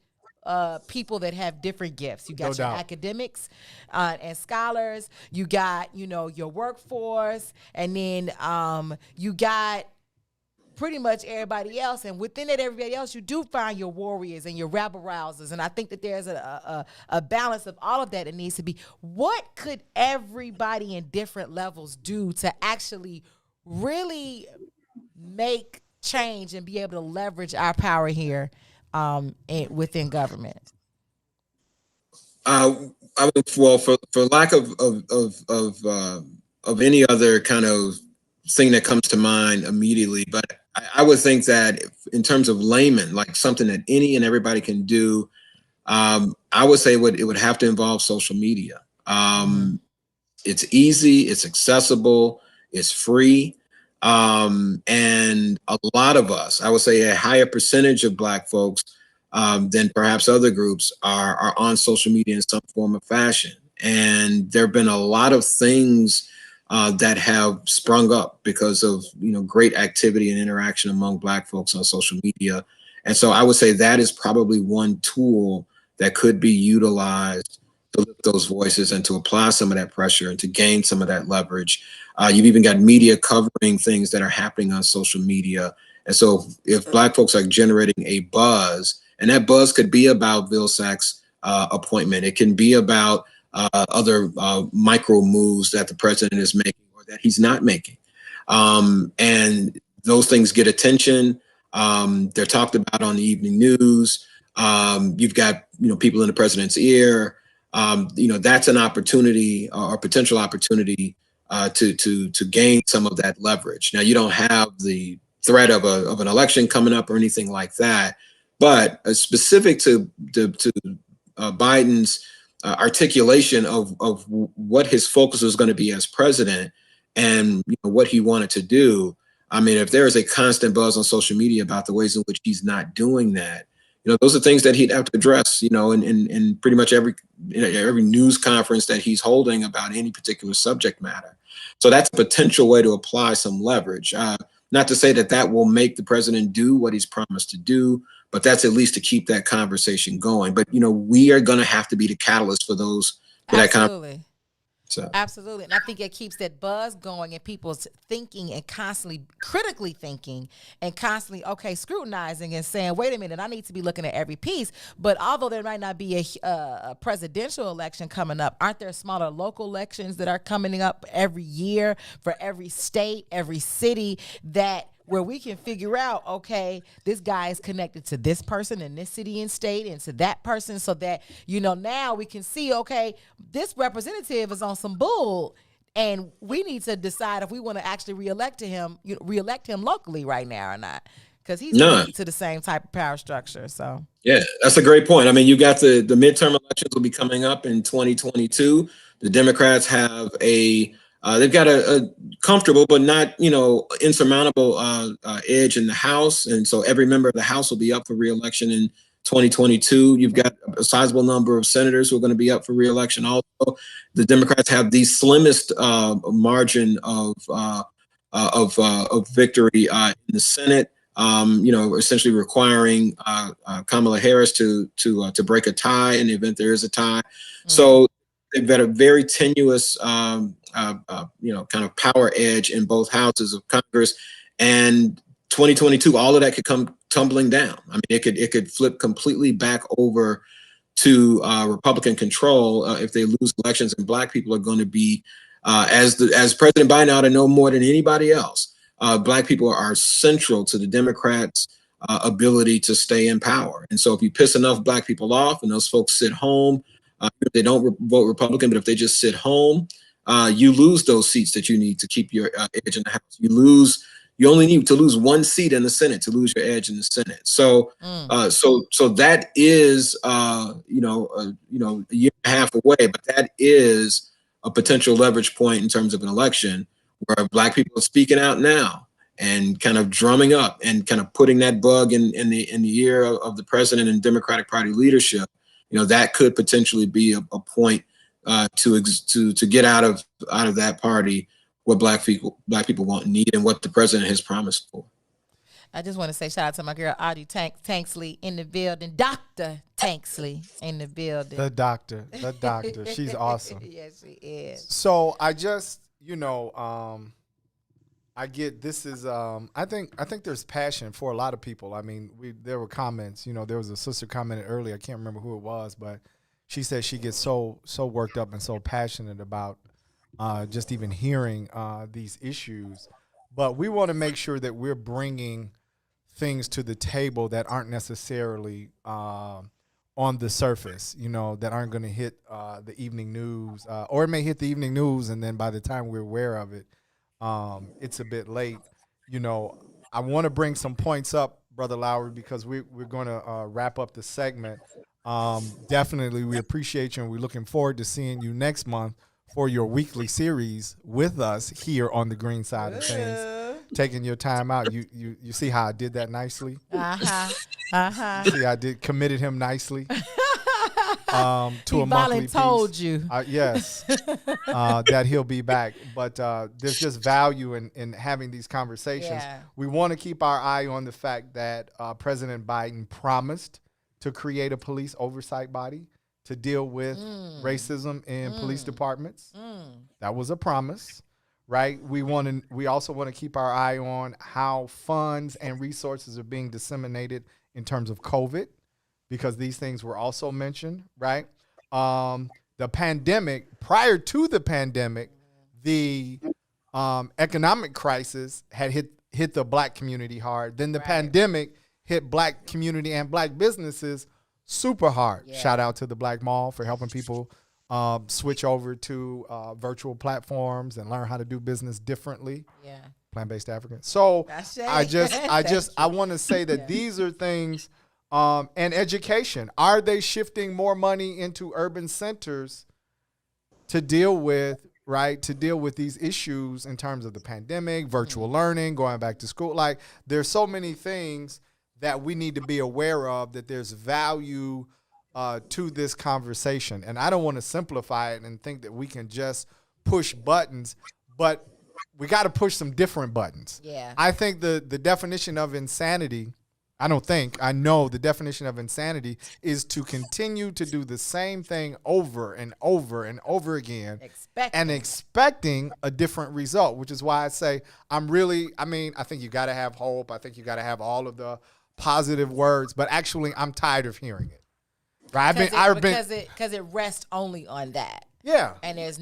Speaker 4: people that have different gifts. You got your academics and scholars. You got, your workforce. And then you got pretty much everybody else. And within it, everybody else, you do find your warriors and your rabble rousers. And I think that there's a balance of all of that needs to be. What could everybody in different levels do to actually really make change and be able to leverage our power here within government?
Speaker 9: Well, for lack of any other kind of thing that comes to mind immediately, but I would think that in terms of layman, like something that any and everybody can do, I would say it would have to involve social media. It's easy, it's accessible, it's free. And a lot of us, I would say a higher percentage of Black folks than perhaps other groups are on social media in some form or fashion. And there have been a lot of things that have sprung up because of, great activity and interaction among Black folks on social media. And so I would say that is probably one tool that could be utilized to lift those voices and to apply some of that pressure and to gain some of that leverage. You've even got media covering things that are happening on social media. And so if Black folks are generating a buzz, and that buzz could be about Vilsack's appointment, it can be about other micro moves that the president is making or that he's not making. And those things get attention. They're talked about on the evening news. You've got, people in the president's ear. That's an opportunity or potential opportunity to gain some of that leverage. Now, you don't have the threat of an election coming up or anything like that, but specific to Biden's articulation of what his focus was going to be as president and what he wanted to do. I mean, if there is a constant buzz on social media about the ways in which he's not doing that, those are things that he'd have to address, in pretty much every news conference that he's holding about any particular subject matter. So that's a potential way to apply some leverage. Not to say that will make the president do what he's promised to do, but that's at least to keep that conversation going. But, we are going to have to be the catalyst for that conversation. So.
Speaker 4: Absolutely. And I think it keeps that buzz going and people's thinking and constantly critically thinking and constantly, scrutinizing and saying, wait a minute, I need to be looking at every piece. But although there might not be a presidential election coming up, aren't there smaller local elections that are coming up every year for every state, every city where we can figure out, this guy is connected to this person in this city and state and to that person, so that, now we can see, this representative is on some bull and we need to decide if we want to actually reelect him locally right now or not, because he's connected to the same type of power structure. So
Speaker 9: yeah, that's a great point. I mean, you got the midterm elections will be coming up in 2022. The Democrats have they've got a comfortable but not, insurmountable edge in the House. And so every member of the House will be up for re-election in 2022. You've got a sizable number of senators who are going to be up for re-election also. The Democrats have the slimmest margin of victory in the Senate, essentially requiring Kamala Harris to break a tie in the event there is a tie. So they've got a very tenuous kind of power edge in both houses of Congress, and 2022, all of that could come tumbling down. I mean, it could flip completely back over to Republican control if they lose elections, and Black people are going to be, as President Biden ought to know more than anybody else. Black people are central to the Democrats' ability to stay in power, and so if you piss enough Black people off, and those folks sit home, if they don't vote Republican, but if they just sit home, you lose those seats that you need to keep your edge in the House. You only need to lose one seat in the Senate to lose your edge in the Senate. So, so that is, a year and a half away, but that is a potential leverage point in terms of an election where Black people are speaking out now and kind of drumming up and kind of putting that bug in the ear of the president and Democratic Party leadership. That could potentially be a point to get out of that party what Black people want and need and what the president has promised for.
Speaker 4: I just want to say shout out to my girl Audie Tanksley in the building, Dr. Tanksley in the building.
Speaker 3: The doctor, she's awesome.
Speaker 4: Yes, she is.
Speaker 3: So I just, I get this is I think there's passion for a lot of people. I mean, there were comments, there was a sister commented earlier, I can't remember who it was, but she said she gets so worked up and so passionate about just even hearing these issues. But we want to make sure that we're bringing things to the table that aren't necessarily on the surface, that aren't going to hit the evening news, or it may hit the evening news, and then by the time we're aware of it, it's a bit late. I want to bring some points up, Brother Lowry, because we're going to wrap up the segment. Definitely, we appreciate you, and we're looking forward to seeing you next month for your weekly series with us here on the green side of things. Taking your time out. You see how I did that nicely? See, I committed him nicely. To a monthly piece.
Speaker 4: Told you.
Speaker 3: Yes, that he'll be back. But there's just value in having these conversations.
Speaker 4: Yeah.
Speaker 3: We want to keep our eye on the fact that President Biden promised to create a police oversight body to deal with racism in police departments. That was a promise, right? We also want to keep our eye on how funds and resources are being disseminated in terms of COVID, because these things were also mentioned, right? The pandemic, prior to the pandemic, the economic crisis had hit the Black community hard. Then the pandemic hit Black community and Black businesses super hard. Yeah. Shout out to the Black Mall for helping people switch over to virtual platforms and learn how to do business differently.
Speaker 4: Yeah.
Speaker 3: Plant-based African. So I want to say that these are things. And education. Are they shifting more money into urban centers to deal with these issues in terms of the pandemic, virtual learning, going back to school? Like, there's so many things that we need to be aware of, that there's value to this conversation. And I don't want to simplify it and think that we can just push buttons, but we got to push some different buttons.
Speaker 4: Yeah.
Speaker 3: I think the definition of insanity, I know the definition of insanity is to continue to do the same thing over and over and over again and expecting a different result, which is why I say I think you got to have hope. I think you got to have all of the positive words, but actually I'm tired of hearing it. Right?
Speaker 4: Because it rests only on that.
Speaker 3: Yeah.
Speaker 4: And it's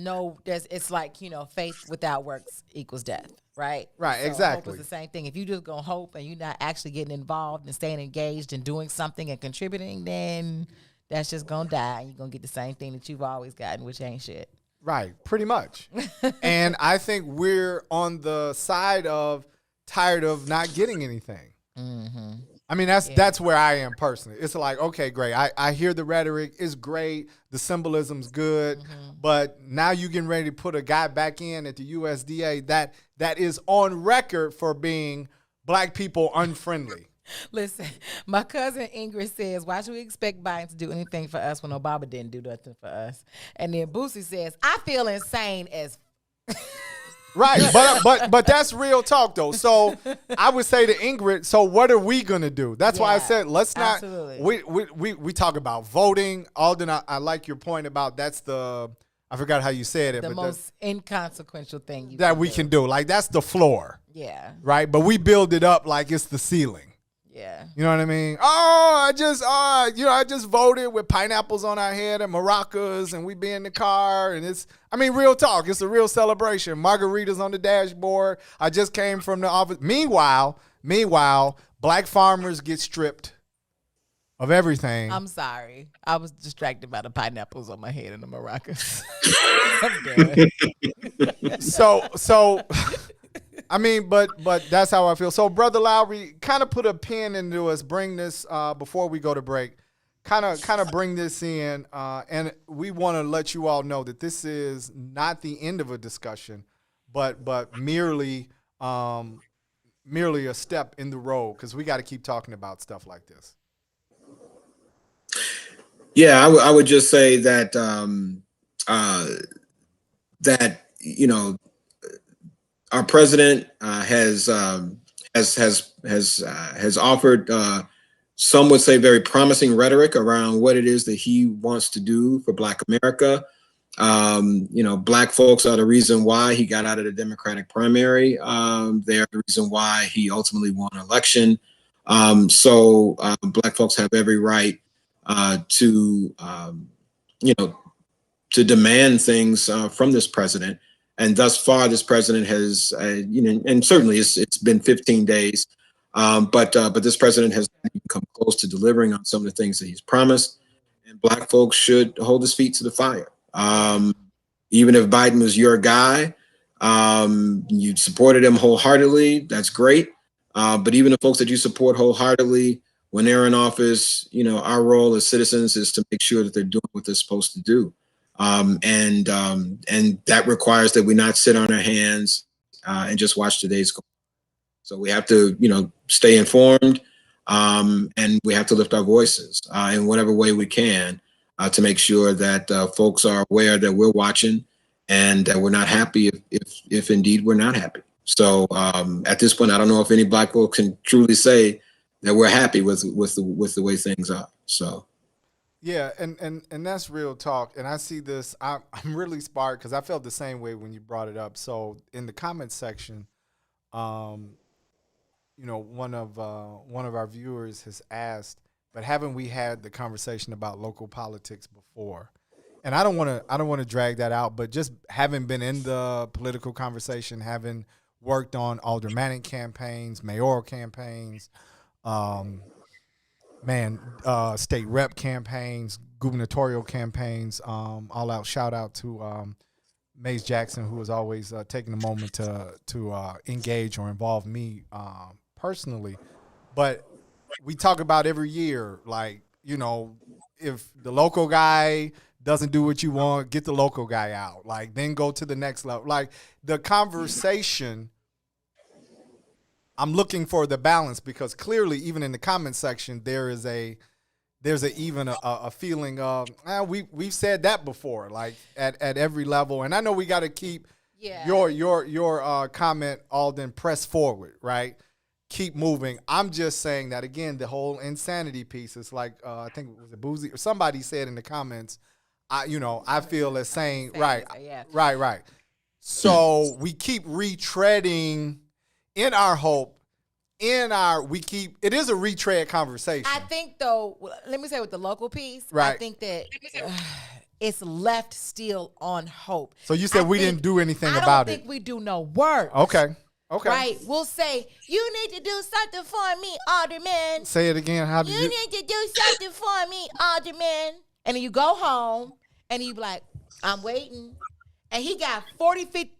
Speaker 4: like, faith without works equals death, right?
Speaker 3: Right,
Speaker 4: so
Speaker 3: exactly.
Speaker 4: Hope is the same thing. If you just gonna hope and you're not actually getting involved and staying engaged and doing something and contributing, then that's just gonna die and you're gonna get the same thing that you've always gotten, which ain't shit.
Speaker 3: Right, pretty much. And I think we're on the side of tired of not getting anything.
Speaker 4: Mm-hmm.
Speaker 3: I mean, that's where I am personally. It's like, okay, great. I hear the rhetoric. It's great. The symbolism's good. Mm-hmm. But now you're getting ready to put a guy back in at the USDA that is on record for being black people unfriendly.
Speaker 4: Listen, my cousin Ingrid says, why should we expect Biden to do anything for us when Obama didn't do nothing for us? And then Boosie says, I feel insane as
Speaker 3: Right, but that's real talk though. So I would say to Ingrid, so what are we gonna do? That's why I said let's not. Absolutely. We talk about voting. Alden, I like your point about I forgot how you said it.
Speaker 4: The most inconsequential thing
Speaker 3: that we can do. Like that's the floor.
Speaker 4: Yeah.
Speaker 3: Right, but we build it up like it's the ceiling.
Speaker 4: Yeah.
Speaker 3: You know what I mean? Oh, I just voted with pineapples on our head and maracas, and we be in the car, and real talk. It's a real celebration. Margaritas on the dashboard. I just came from the office. Meanwhile, black farmers get stripped of everything.
Speaker 4: I'm sorry. I was distracted by the pineapples on my head and the maracas.
Speaker 3: So but that's how I feel. So, Brother Lowry, kind of put a pin into us. Bring this before we go to break. Kind of bring this in, and we want to let you all know that this is not the end of a discussion, but merely a step in the road, because we got to keep talking about stuff like this.
Speaker 9: Yeah, I would just say that our president has offered some would say very promising rhetoric around what it is that he wants to do for Black America. Black folks are the reason why he got out of the Democratic primary. They're the reason why he ultimately won an election. So Black folks have every right to demand things from this president. And thus far, this president has, and certainly it's been 15 days, but this president has come close to delivering on some of the things that he's promised. And Black folks should hold his feet to the fire. Even if Biden was your guy, you supported him wholeheartedly, that's great. But even the folks that you support wholeheartedly, when they're in office, our role as citizens is to make sure that they're doing what they're supposed to do. And that requires that we not sit on our hands and just watch the days go. So we have to, stay informed, and we have to lift our voices in whatever way we can to make sure that folks are aware that we're watching and that we're not happy if indeed we're not happy. So at this point, I don't know if any Black folks can truly say that we're happy with the way things are. So.
Speaker 3: Yeah, and that's real talk. And I see this, I'm really sparked because I felt the same way when you brought it up. So in the comments section, one of our viewers has asked, but haven't we had the conversation about local politics before? And I don't want to drag that out, but just having been in the political conversation, having worked on aldermanic campaigns, mayoral campaigns, state rep campaigns, gubernatorial campaigns, all out shout out to Mays Jackson, who is always taking a moment to engage or involve me personally. But we talk about every year, like, if the local guy doesn't do what you want, get the local guy out. Like, then go to the next level. Like, the conversation I'm looking for the balance because clearly, even in the comment section, there's a feeling of we've said that before, like at every level. And I know we got to keep your comment, Alden, press forward, right? Keep moving. I'm just saying that again, the whole insanity piece is like I think it was a Boozy or somebody said in the comments. I feel as saying right. So we keep retreading in our hope, it is a retread conversation.
Speaker 4: I think though, let me say with the local piece,
Speaker 3: right.
Speaker 4: I think that it's left still on hope.
Speaker 3: So you said we didn't do anything about it.
Speaker 4: I don't think we do no work.
Speaker 3: Okay.
Speaker 4: Right. We'll say, you need to do something for me, Alderman.
Speaker 3: Say it again. How did
Speaker 4: you need to do something for me, Alderman. And then you go home and you be like, I'm waiting. And he got 40, 50,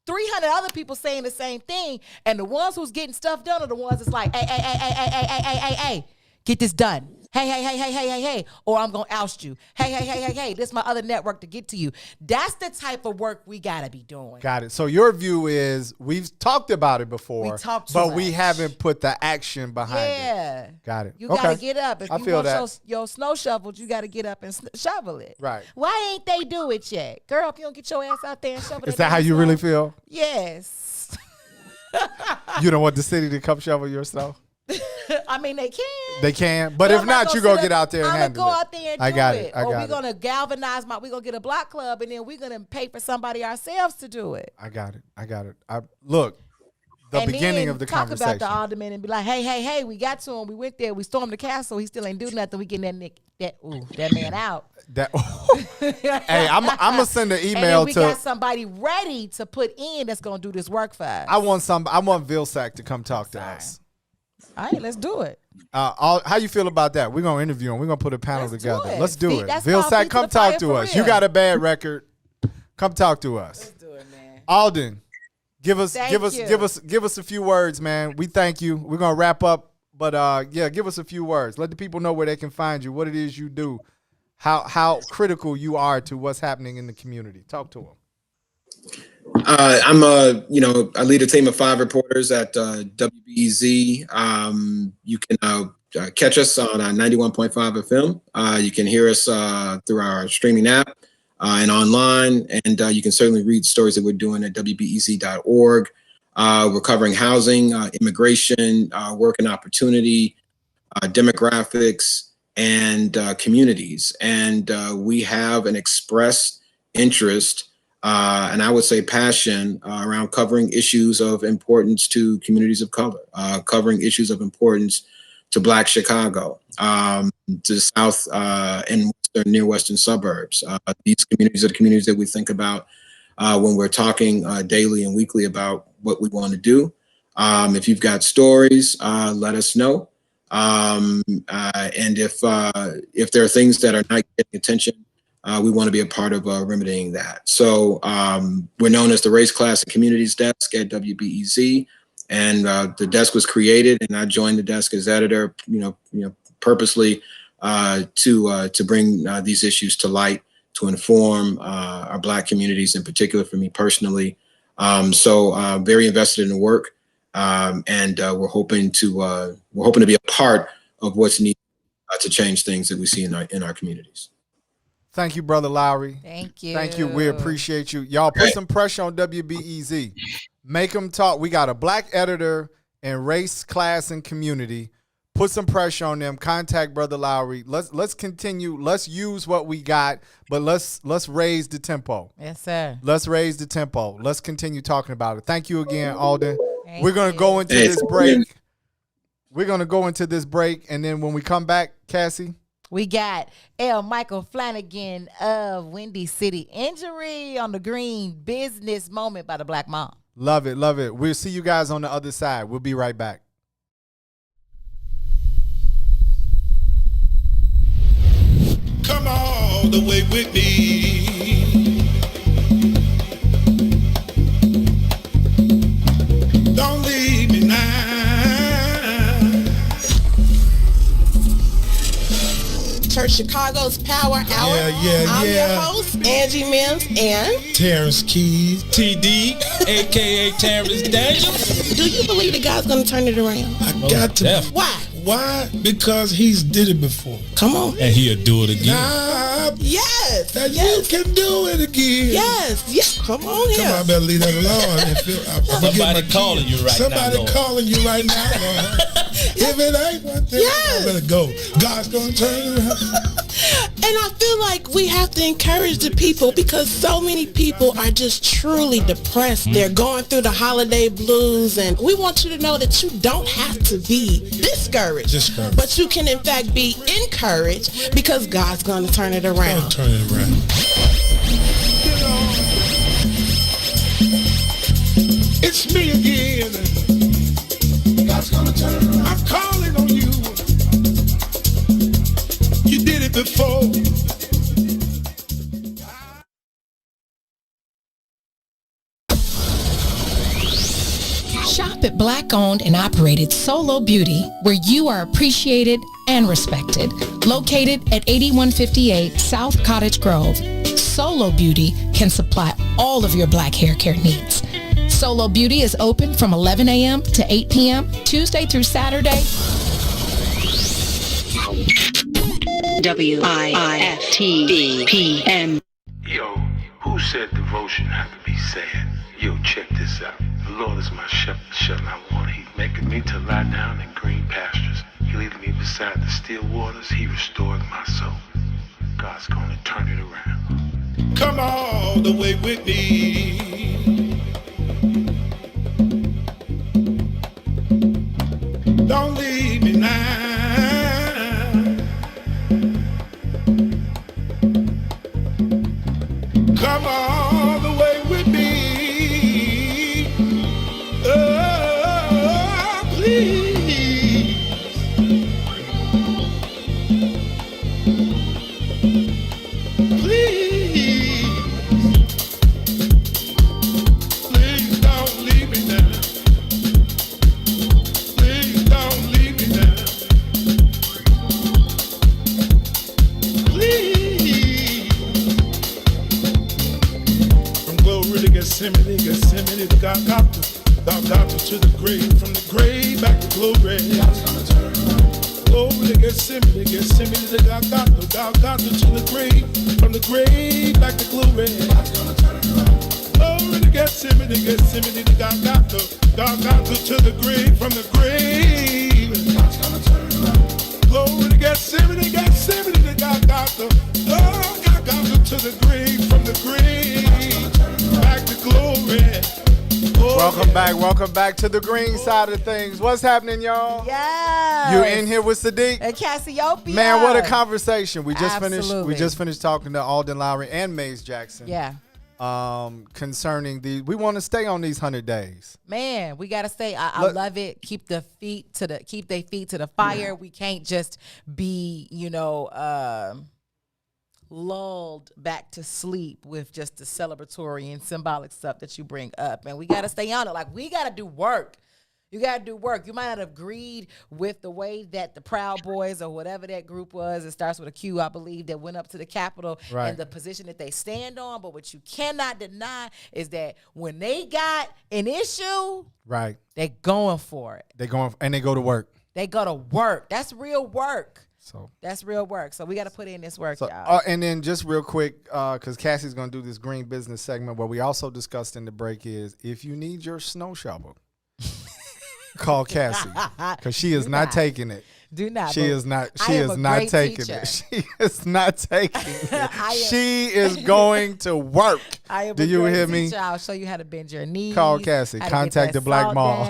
Speaker 4: 300 other people saying the same thing. And the ones who's getting stuff done are the ones that's like, hey, get this done. Hey, or I'm going to oust you. Hey, this is my other network to get to you. That's the type of work we got to be doing.
Speaker 3: Got it. So your view is we've talked about it before, but we haven't put the action behind it. Got it.
Speaker 4: You got to get up. If
Speaker 3: I
Speaker 4: you
Speaker 3: feel
Speaker 4: want your snow shoveled, you got to get up and shovel it.
Speaker 3: Right.
Speaker 4: Why ain't they do it yet? Girl, if you don't get your ass out there and shovel it.
Speaker 3: Is that how you really feel?
Speaker 4: Yes.
Speaker 3: You don't want the city to come shovel your snow?
Speaker 4: I mean, they can.
Speaker 3: They can, but if not, you go get out there and handle it.
Speaker 4: I'm gonna go out there and do it.
Speaker 3: Or
Speaker 4: we're gonna galvanize we're gonna get a block club, and then we're gonna pay for somebody ourselves to do it.
Speaker 3: I got it. Look, the beginning of the conversation.
Speaker 4: Talk about the alderman and be like, hey, we got to him. We went there. We stormed the castle. He still ain't do nothing. We getting that man out.
Speaker 3: Hey, I'm gonna send an email
Speaker 4: and then we got somebody ready to put in that's gonna do this work for us.
Speaker 3: I want Vilsack to come talk to us.
Speaker 4: All right, let's do it.
Speaker 3: How you feel about that? We're going to interview him. We're going to put a panel together. Let's do it.
Speaker 4: That's
Speaker 3: Vilsack, come talk to us.
Speaker 4: Real.
Speaker 3: You got a bad record. Come talk to us.
Speaker 4: Let's do it, man.
Speaker 3: Alden, give us a few words, man. We thank you. We're going to wrap up, but give us a few words. Let the people know where they can find you, what it is you do, how critical you are to what's happening in the community. Talk to them.
Speaker 9: I lead a team of 5 reporters at WBEZ. You can catch us on 91.5 FM. You can hear us through our streaming app and online, and you can certainly read stories that we're doing at WBEZ.org. We're covering housing, immigration, work and opportunity, demographics, and communities. And we have an expressed interest and I would say passion around covering issues of importance to communities of color, covering issues of importance to Black Chicago, to the South and near Western suburbs. These communities are the communities that we think about when we're talking daily and weekly about what we want to do. If you've got stories, let us know. And if there are things that are not getting attention, we want to be a part of remedying that. So we're known as the Race, Class, and Communities Desk at WBEZ, and the desk was created, and I joined the desk as editor, purposely to bring these issues to light, to inform our Black communities, in particular for me personally. So very invested in the work, and we're hoping to be a part of what's needed to change things that we see in our communities.
Speaker 3: Thank you, Brother Lowry.
Speaker 4: Thank you.
Speaker 3: Thank you. We appreciate you. Y'all put some pressure on WBEZ. Make them talk. We got a Black editor in Race, Class, and Community. Put some pressure on them. Contact Brother Lowry. Let's continue. Let's use what we got, but let's raise the tempo.
Speaker 4: Yes, sir.
Speaker 3: Let's raise the tempo. Let's continue talking about it. Thank you again, Alden. We're gonna go into this break. We're gonna go into this break, and then when we come back, Cassie.
Speaker 4: We got L. Michael Flanagan of Windy City Injury on the Green Business Moment by the Black Mom.
Speaker 3: Love it, love it. We'll see you guys on the other side. We'll be right back.
Speaker 8: Come all the way with me. Don't leave me now.
Speaker 18: for Chicago's Power Hour. I'm your host, Angie Mims, and
Speaker 8: Terrence Keys, TD, aka Terrence Daniels.
Speaker 18: Do you believe that God's going to turn it around?
Speaker 8: I got to.
Speaker 18: Why?
Speaker 8: Why? Because he's did it before.
Speaker 18: Come on.
Speaker 8: And he'll do it again.
Speaker 18: Yes.
Speaker 8: You can do it again.
Speaker 18: Yes. Come on here.
Speaker 8: Come on, I better leave that alone.
Speaker 5: Somebody calling you right now.
Speaker 8: Somebody calling you right now, Lord. If it ain't one thing, I better go. God's going to turn it around.
Speaker 18: And I feel like we have to encourage the people because so many people are just truly depressed. They're going through the holiday blues, and we want you to know that you don't have to be discouraged. But you can in fact be encouraged because God's going to turn it around.
Speaker 8: Turn it around. It's me again. God's gonna turn it around. I'm calling on you. You did it before.
Speaker 19: Shop at Black-owned and operated Solo Beauty, where you are appreciated and respected. Located at 8158 South Cottage Grove, Solo Beauty can supply all of your black hair care needs. Solo Beauty is open from 11 a.m. to 8 p.m., Tuesday through Saturday.
Speaker 20: WIFTBPM. Yo, who said devotion had to be sad? Yo, check this out. The Lord is my shepherd, shall not want. He maketh me to lie down in green pastures. He leadeth me beside the still waters. He restored my soul. God's gonna turn it around.
Speaker 8: Come all the way with me. Don't leave me now. Come all the way with me. Oh, please. Please. Please don't leave me now. Please don't leave me now. Please. From glory to Gethsemane, Gethsemane to Golgotha, Golgotha to the grave, from the grave back to glory. Glory to Gethsemane, Gethsemane to Golgotha, Golgotha to the grave, from the grave back to glory. Glory to Gethsemane, Gethsemane to Golgotha, Golgotha to the grave, from the grave. Glory to Gethsemane, Gethsemane to Golgotha, Golgotha to the grave, from the grave back to glory.
Speaker 3: Welcome back to the green side of things. What's happening, y'all?
Speaker 4: Yeah.
Speaker 3: You in here with Sadeek
Speaker 4: and Cassiopeia.
Speaker 3: Man, what a conversation. We just
Speaker 4: Absolutely.
Speaker 3: finished talking to Alden Lowry and Maze Jackson.
Speaker 4: Yeah.
Speaker 3: Concerning we want to stay on these 100 days.
Speaker 4: Man, we gotta stay. I love it. Keep their feet to the fire. Yeah. We can't just be, lulled back to sleep with just the celebratory and symbolic stuff that you bring up. And we got to stay on it. Like, we got to do work. You got to do work. You might not have agreed with the way that the Proud Boys or whatever that group was, it starts with a Q, I believe, that went up to the Capitol and the position that they stand on. But what you cannot deny is that when they got an issue, they're going for it.
Speaker 3: They go to work.
Speaker 4: They go to work. That's real work.
Speaker 3: So
Speaker 4: that's real work. So we got to put in this work, y'all.
Speaker 3: And then just real quick, because Cassie's going to do this green business segment, where we also discussed in the break is if you need your snow shovel, call Cassie, because she is not taking it.
Speaker 4: Do not.
Speaker 3: She is not. She is not taking it. She is not taking it. She is going to work. Do you hear me?
Speaker 4: I'll show you how to bend your knees.
Speaker 3: Call Cassie. Contact the Black Mall.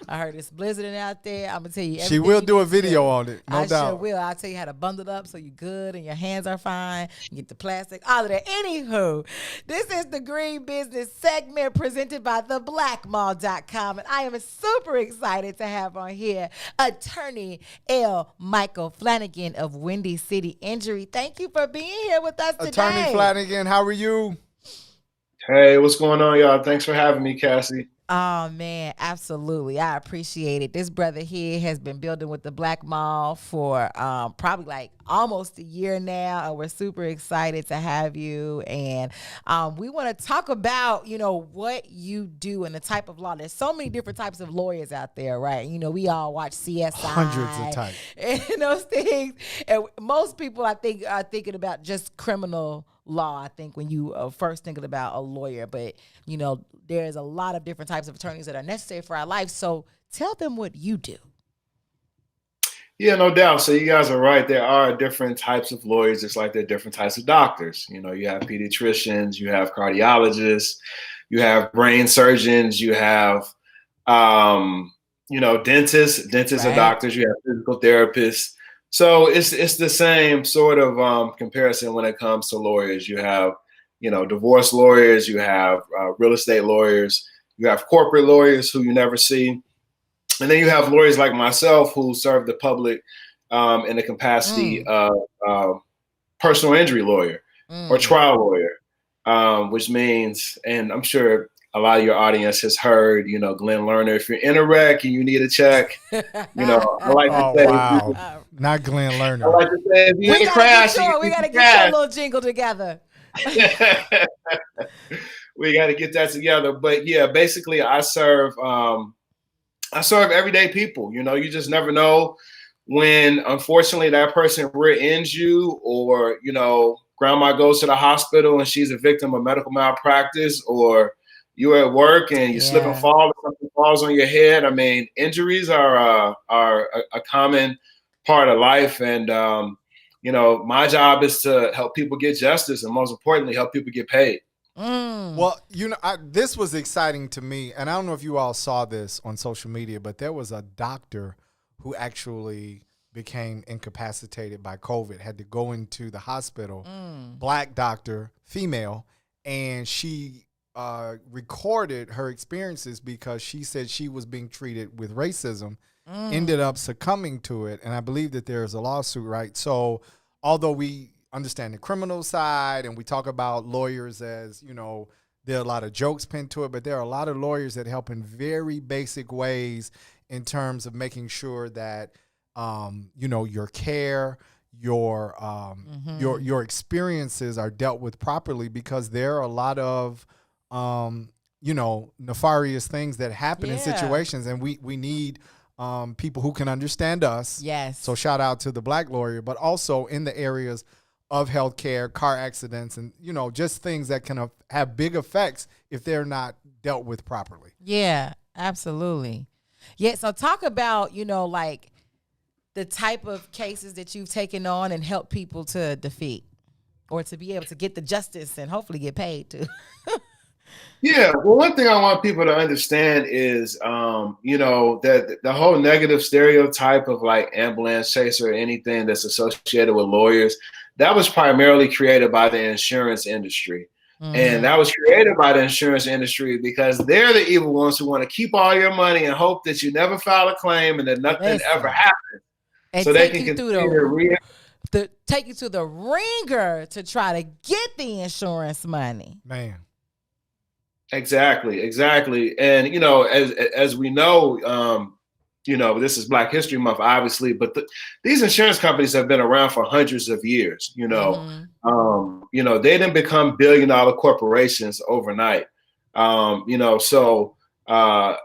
Speaker 4: I heard it's blizzarding out there. I'm gonna tell you.
Speaker 3: She will do a video on it. No doubt.
Speaker 4: I sure will. I'll tell you how to bundle it up so you're good and your hands are fine. You get the plastic, all of that. Anywho, this is the Green Business segment presented by theblackmall.com, and I am super excited to have on here attorney L. Michael Flanagan of Windy City Injury. Thank you for being here with us today.
Speaker 3: Attorney Flanagan, how are you?
Speaker 21: Hey, what's going on, y'all? Thanks for having me, Cassie.
Speaker 4: Oh man, absolutely. I appreciate it. This brother here has been building with the Black Mall for probably like almost a year now, and we're super excited to have you. And we want to talk about, what you do and the type of law. There's so many different types of lawyers out there, right? We all watch CSI,
Speaker 3: Hundreds of types,
Speaker 4: and those things. And most people, I think, are thinking about just criminal law, I think, when you first thinking about a lawyer, but there's a lot of different types of attorneys that are necessary for our life. So tell them what you do.
Speaker 21: Yeah, no doubt. So you guys are right. There are different types of lawyers, just like there are different types of doctors. You have pediatricians, you have cardiologists, you have brain surgeons, you have dentists. Dentists are doctors. You have physical therapists. So it's the same sort of comparison when it comes to lawyers. You have, divorce lawyers, you have real estate lawyers, you have corporate lawyers who you never see. And then you have lawyers like myself who serve the public in the capacity of personal injury lawyer or trial lawyer, which means, and I'm sure a lot of your audience has heard, Glenn Lerner, if you're in a wreck and you need a check, I like to say,
Speaker 3: wow. Not Glenn Lerner.
Speaker 21: I like to say, if you're in a crash,
Speaker 4: we got to get your little jingle together.
Speaker 21: We got to get that together. But yeah, basically I serve everyday people. You just never know when, unfortunately, that person rear-ends you, or, grandma goes to the hospital and she's a victim of medical malpractice, or you're at work and you slip and fall, or something falls on your head. I mean, injuries are a common part of life. And, my job is to help people get justice, and most importantly, help people get paid.
Speaker 3: Well, this was exciting to me, and I don't know if you all saw this on social media, but there was a doctor who actually became incapacitated by COVID, had to go into the hospital, Black doctor, female, and she recorded her experiences because she said she was being treated with racism, ended up succumbing to it, and I believe that there's a lawsuit, right? So although we understand the criminal side and we talk about lawyers as, there are a lot of jokes pinned to it, but there are a lot of lawyers that help in very basic ways in terms of making sure that, your care, your experiences are dealt with properly, because there are a lot of, nefarious things that happen in situations, and we need people who can understand us.
Speaker 4: Yes.
Speaker 3: So shout out to the Black lawyer, but also in the areas of healthcare, car accidents, and, just things that can have big effects if they're not dealt with properly.
Speaker 4: Yeah, absolutely. Yeah. So talk about, like the type of cases that you've taken on and helped people to defeat, or to be able to get the justice and hopefully get paid too.
Speaker 21: Yeah, well, one thing I want people to understand is, that the whole negative stereotype of like ambulance chaser or anything that's associated with lawyers, that was primarily created by the insurance industry. And that was created by the insurance industry because they're the evil ones who want to keep all your money and hope that you never file a claim and that nothing ever happens.
Speaker 4: And
Speaker 21: so they can continue to
Speaker 4: take you to the ringer to try to get the insurance money.
Speaker 3: Man.
Speaker 21: Exactly. And, as we know, this is Black History Month, obviously, but these insurance companies have been around for hundreds of years. They didn't become billion-dollar corporations overnight. So that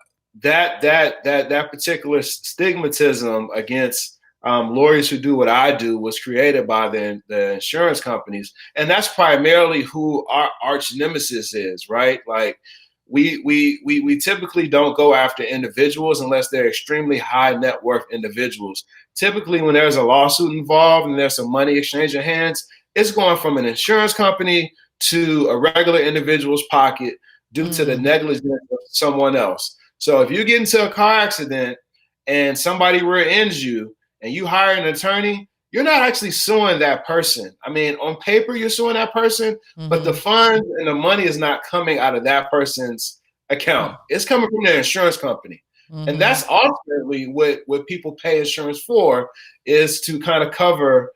Speaker 21: particular stigmatism against lawyers who do what I do was created by the insurance companies, and that's primarily who our arch nemesis is, right? Like we typically don't go after individuals unless they're extremely high net worth individuals. Typically, when there's a lawsuit involved and there's some money exchanging hands, it's going from an insurance company to a regular individual's pocket due to the negligence of someone else. So if you get into a car accident and somebody rear ends you, and you hire an attorney, you're not actually suing that person. I mean, on paper, you're suing that person, but the funds and the money is not coming out of that person's account. It's coming from their insurance company. And that's ultimately what people pay insurance for, is to kind of cover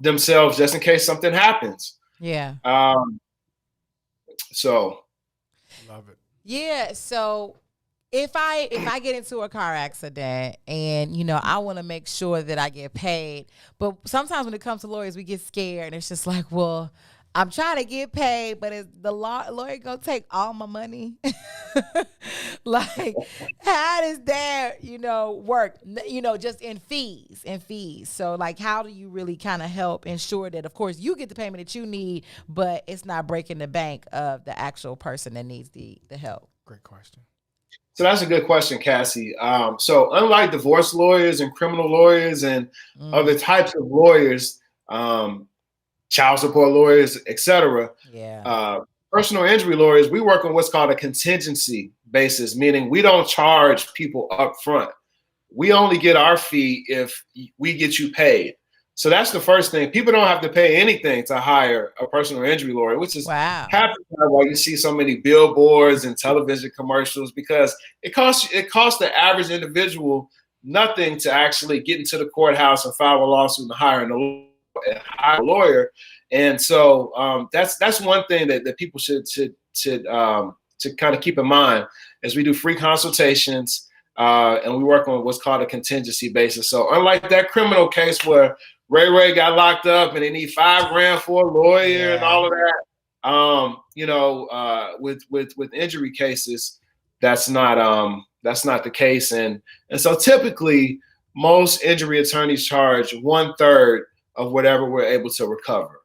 Speaker 21: themselves just in case something happens.
Speaker 4: Yeah.
Speaker 21: So.
Speaker 3: Love it.
Speaker 4: Yeah, so if I get into a car accident and I want to make sure that I get paid, but sometimes when it comes to lawyers, we get scared and it's just like, well, I'm trying to get paid, but is the lawyer gonna take all my money? Like, how does that work? Just in fees. So like, how do you really kind of help ensure that, of course, you get the payment that you need, but it's not breaking the bank of the actual person that needs the help?
Speaker 3: Great question.
Speaker 21: So that's a good question, Cassie. So unlike divorce lawyers and criminal lawyers and other types of lawyers, child support lawyers, etc.
Speaker 4: Yeah.
Speaker 21: Personal injury lawyers, we work on what's called a contingency basis, meaning we don't charge people up front. We only get our fee if we get you paid. So that's the first thing. People don't have to pay anything to hire a personal injury lawyer, which is half the time why you see so many billboards and television commercials, because it costs the average individual nothing to actually get into the courthouse and file a lawsuit and hire a lawyer. And so that's one thing that people should kind of keep in mind as we do free consultations and we work on what's called a contingency basis. So unlike that criminal case where Ray got locked up and they need $5,000 for a lawyer and all of that, with injury cases, that's not the case. And so typically most injury attorneys charge 1/3 of whatever we're able to recover.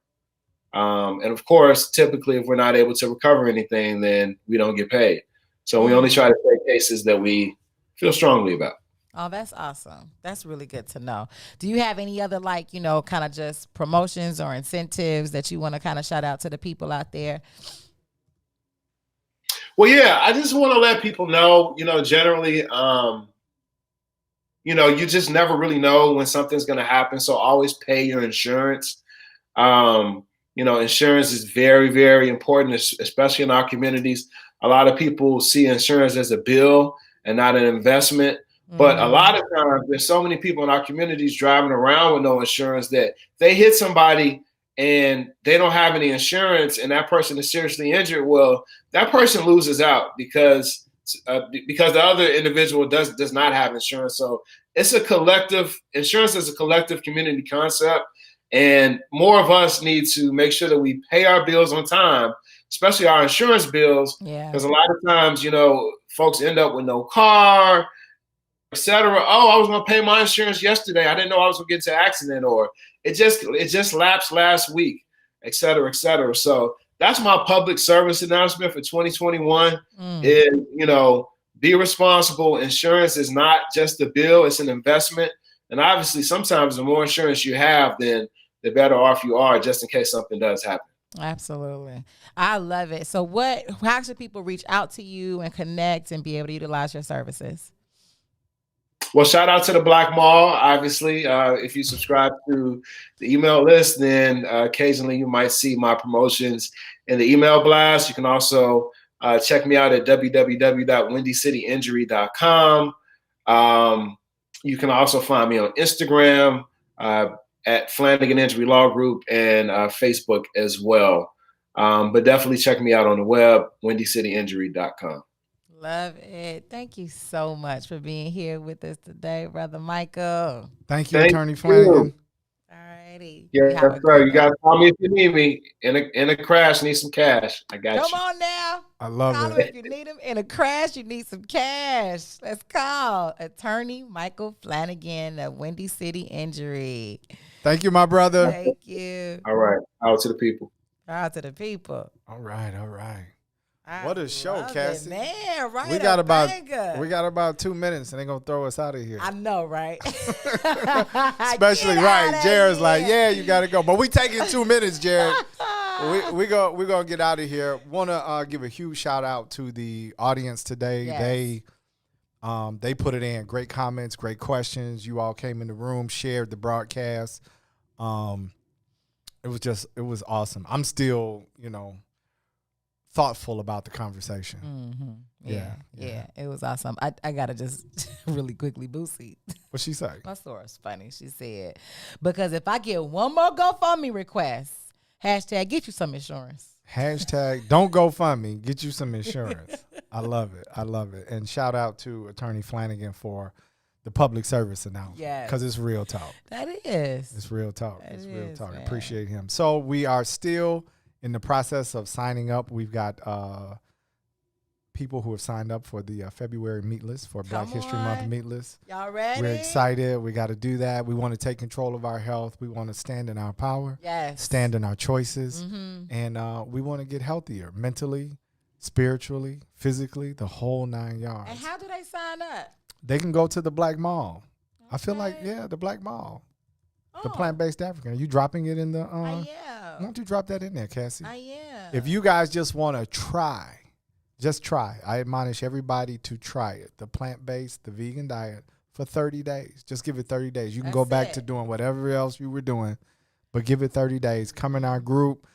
Speaker 21: And of course, typically, if we're not able to recover anything, then we don't get paid. So we only try to take cases that we feel strongly about.
Speaker 4: Oh, that's awesome. That's really good to know. Do you have any other kind of just promotions or incentives that you want to kind of shout out to the people out there?
Speaker 21: Well, yeah, I just want to let people know, generally, you just never really know when something's going to happen. So always pay your insurance. Insurance is very, very important, especially in our communities. A lot of people see insurance as a bill and not an investment. But a lot of times there's so many people in our communities driving around with no insurance that they hit somebody and they don't have any insurance and that person is seriously injured. Well, that person loses out because the other individual does not have insurance. So it's a collective, insurance is a collective community concept. And more of us need to make sure that we pay our bills on time, especially our insurance bills. Because a lot of times, folks end up with no car, etc. Oh, I was going to pay my insurance yesterday. I didn't know I was going to get into an accident, or it just lapsed last week, etc. So that's my public service announcement for 2021 is, be responsible. Insurance is not just a bill, it's an investment. And obviously sometimes the more insurance you have, then the better off you are just in case something does happen.
Speaker 4: Absolutely. I love it. So how should people reach out to you and connect and be able to utilize your services?
Speaker 21: Well, shout out to the Black Mall. Obviously, if you subscribe to the email list, then occasionally you might see my promotions in the email blast. You can also check me out at www.windycityinjury.com. You can also find me on Instagram at Flanagan Injury Law Group and Facebook as well. But definitely check me out on the web, windycityinjury.com.
Speaker 4: Love it. Thank you so much for being here with us today, Brother Michael.
Speaker 3: Thank you, Attorney Flanagan.
Speaker 4: Alrighty.
Speaker 21: Yeah, sir. You got to call me if you need me. In a crash, need some cash. I got you.
Speaker 4: Come on now.
Speaker 3: I love
Speaker 4: Call
Speaker 3: it.
Speaker 4: If you need him in a crash, you need some cash. Let's call Attorney Michael Flanagan of Windy City Injury.
Speaker 3: Thank you, my brother.
Speaker 4: Thank you.
Speaker 21: All right. Out to the people.
Speaker 4: Out to the people.
Speaker 3: All right. What a show, Cassie.
Speaker 4: Man, right?
Speaker 3: We got about 2 minutes and they're gonna throw us out of here.
Speaker 4: I know, right?
Speaker 3: Especially right. Jared's like, yeah, you gotta go. But we taking 2 minutes, Jared. We're gonna get out of here. Wanna give a huge shout out to the audience today.
Speaker 4: Yes.
Speaker 3: They put it in. Great comments, great questions. You all came in the room, shared the broadcast. It was awesome. I'm still, thoughtful about the conversation.
Speaker 4: Mm-hmm. Yeah. It was awesome. I gotta just really quickly Boosie.
Speaker 3: What'd she say?
Speaker 4: My story's funny. She said, because if I get one more GoFundMe request, # get you some insurance.
Speaker 3: # don't GoFundMe, get you some insurance. I love it. I love it. And shout out to Attorney Flanagan for the public service announcement.
Speaker 4: Yes.
Speaker 3: Because it's real talk.
Speaker 4: That is.
Speaker 3: It's real talk.
Speaker 4: That
Speaker 3: It's real talk.
Speaker 4: man.
Speaker 3: I appreciate him. So we are still in the process of signing up. We've got people who have signed up for the February meet list for Black History Month meet list.
Speaker 4: Y'all ready?
Speaker 3: We're excited. We got to do that. We want to take control of our health. We want to stand in our power.
Speaker 4: Yes.
Speaker 3: Stand in our choices.
Speaker 4: Mm-hmm.
Speaker 3: And we want to get healthier mentally, spiritually, physically, the whole 9 yards.
Speaker 4: And how do they sign up?
Speaker 3: They can go to the Black Mall. I feel like, the Black Mall. The plant-based African. Are you dropping it in the...
Speaker 4: I am.
Speaker 3: Why don't you drop that in there, Cassie?
Speaker 4: I am.
Speaker 3: If you guys just want to try, just try. I admonish everybody to try it. The plant-based, the vegan diet for 30 days. Just give it 30 days. You can go back to doing whatever else you were doing, but give it 30 days. Come in our group.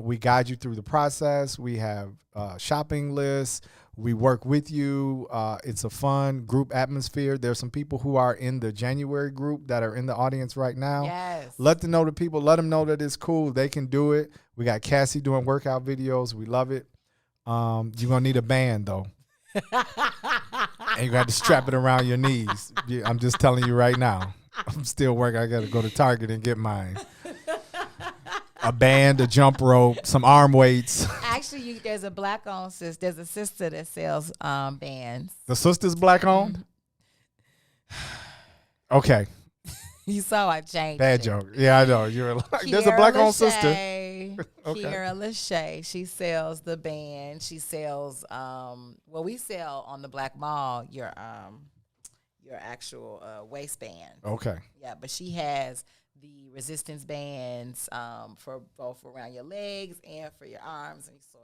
Speaker 3: We guide you through the process. We have shopping lists. We work with you. It's a fun group atmosphere. There's some people who are in the January group that are in the audience right now.
Speaker 4: Yes.
Speaker 3: Let them know that it's cool. They can do it. We got Cassie doing workout videos. We love it. You're going to need a band, though. And you got to strap it around your knees. I'm just telling you right now. I'm still working. I got to go to Target and get mine. A band, a jump rope, some arm weights.
Speaker 4: Actually, there's a black-owned sister. There's a sister that sells bands.
Speaker 3: The sister's black-owned? Okay.
Speaker 4: You saw I changed
Speaker 3: Bad
Speaker 4: it.
Speaker 3: joke. Yeah, I know. You're like, there's a black-owned sister. Okay.
Speaker 4: Kiara Lachey. She sells the band. She sells, we sell on the Black Mall your actual waistband.
Speaker 3: Okay.
Speaker 4: Yeah, but she has the resistance bands for both around your legs and for your arms, and so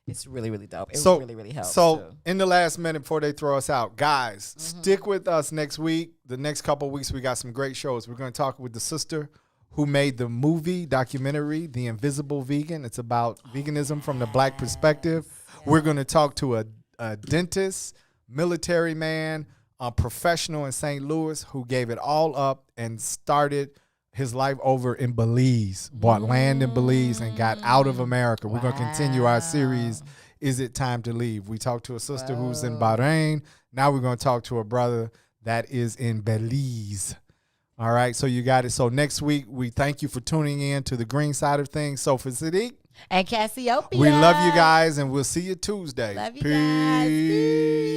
Speaker 4: it's really, really dope. It really helps.
Speaker 3: So
Speaker 4: too.
Speaker 3: In the last minute before they throw us out, guys, stick with us next week. The next couple of weeks we got some great shows. We're going to talk with the sister who made the movie documentary, The Invisible Vegan. It's about veganism from the black perspective. Yes. We're going to talk to a dentist, military man, a professional in St. Louis who gave it all up and started his life over in Belize, bought land in Belize and got out of America. We're going to continue our series, Is It Time to Leave? We talked to a sister who's in Bahrain. Now we're going to talk to a brother that is in Belize. All right, so you got it. So next week, we thank you for tuning in to the green side of things. So for Sadeek
Speaker 4: and Cassiopeia,
Speaker 3: we love you guys, and we'll see you Tuesday.
Speaker 4: Love you
Speaker 3: Peace.
Speaker 4: guys. Peace.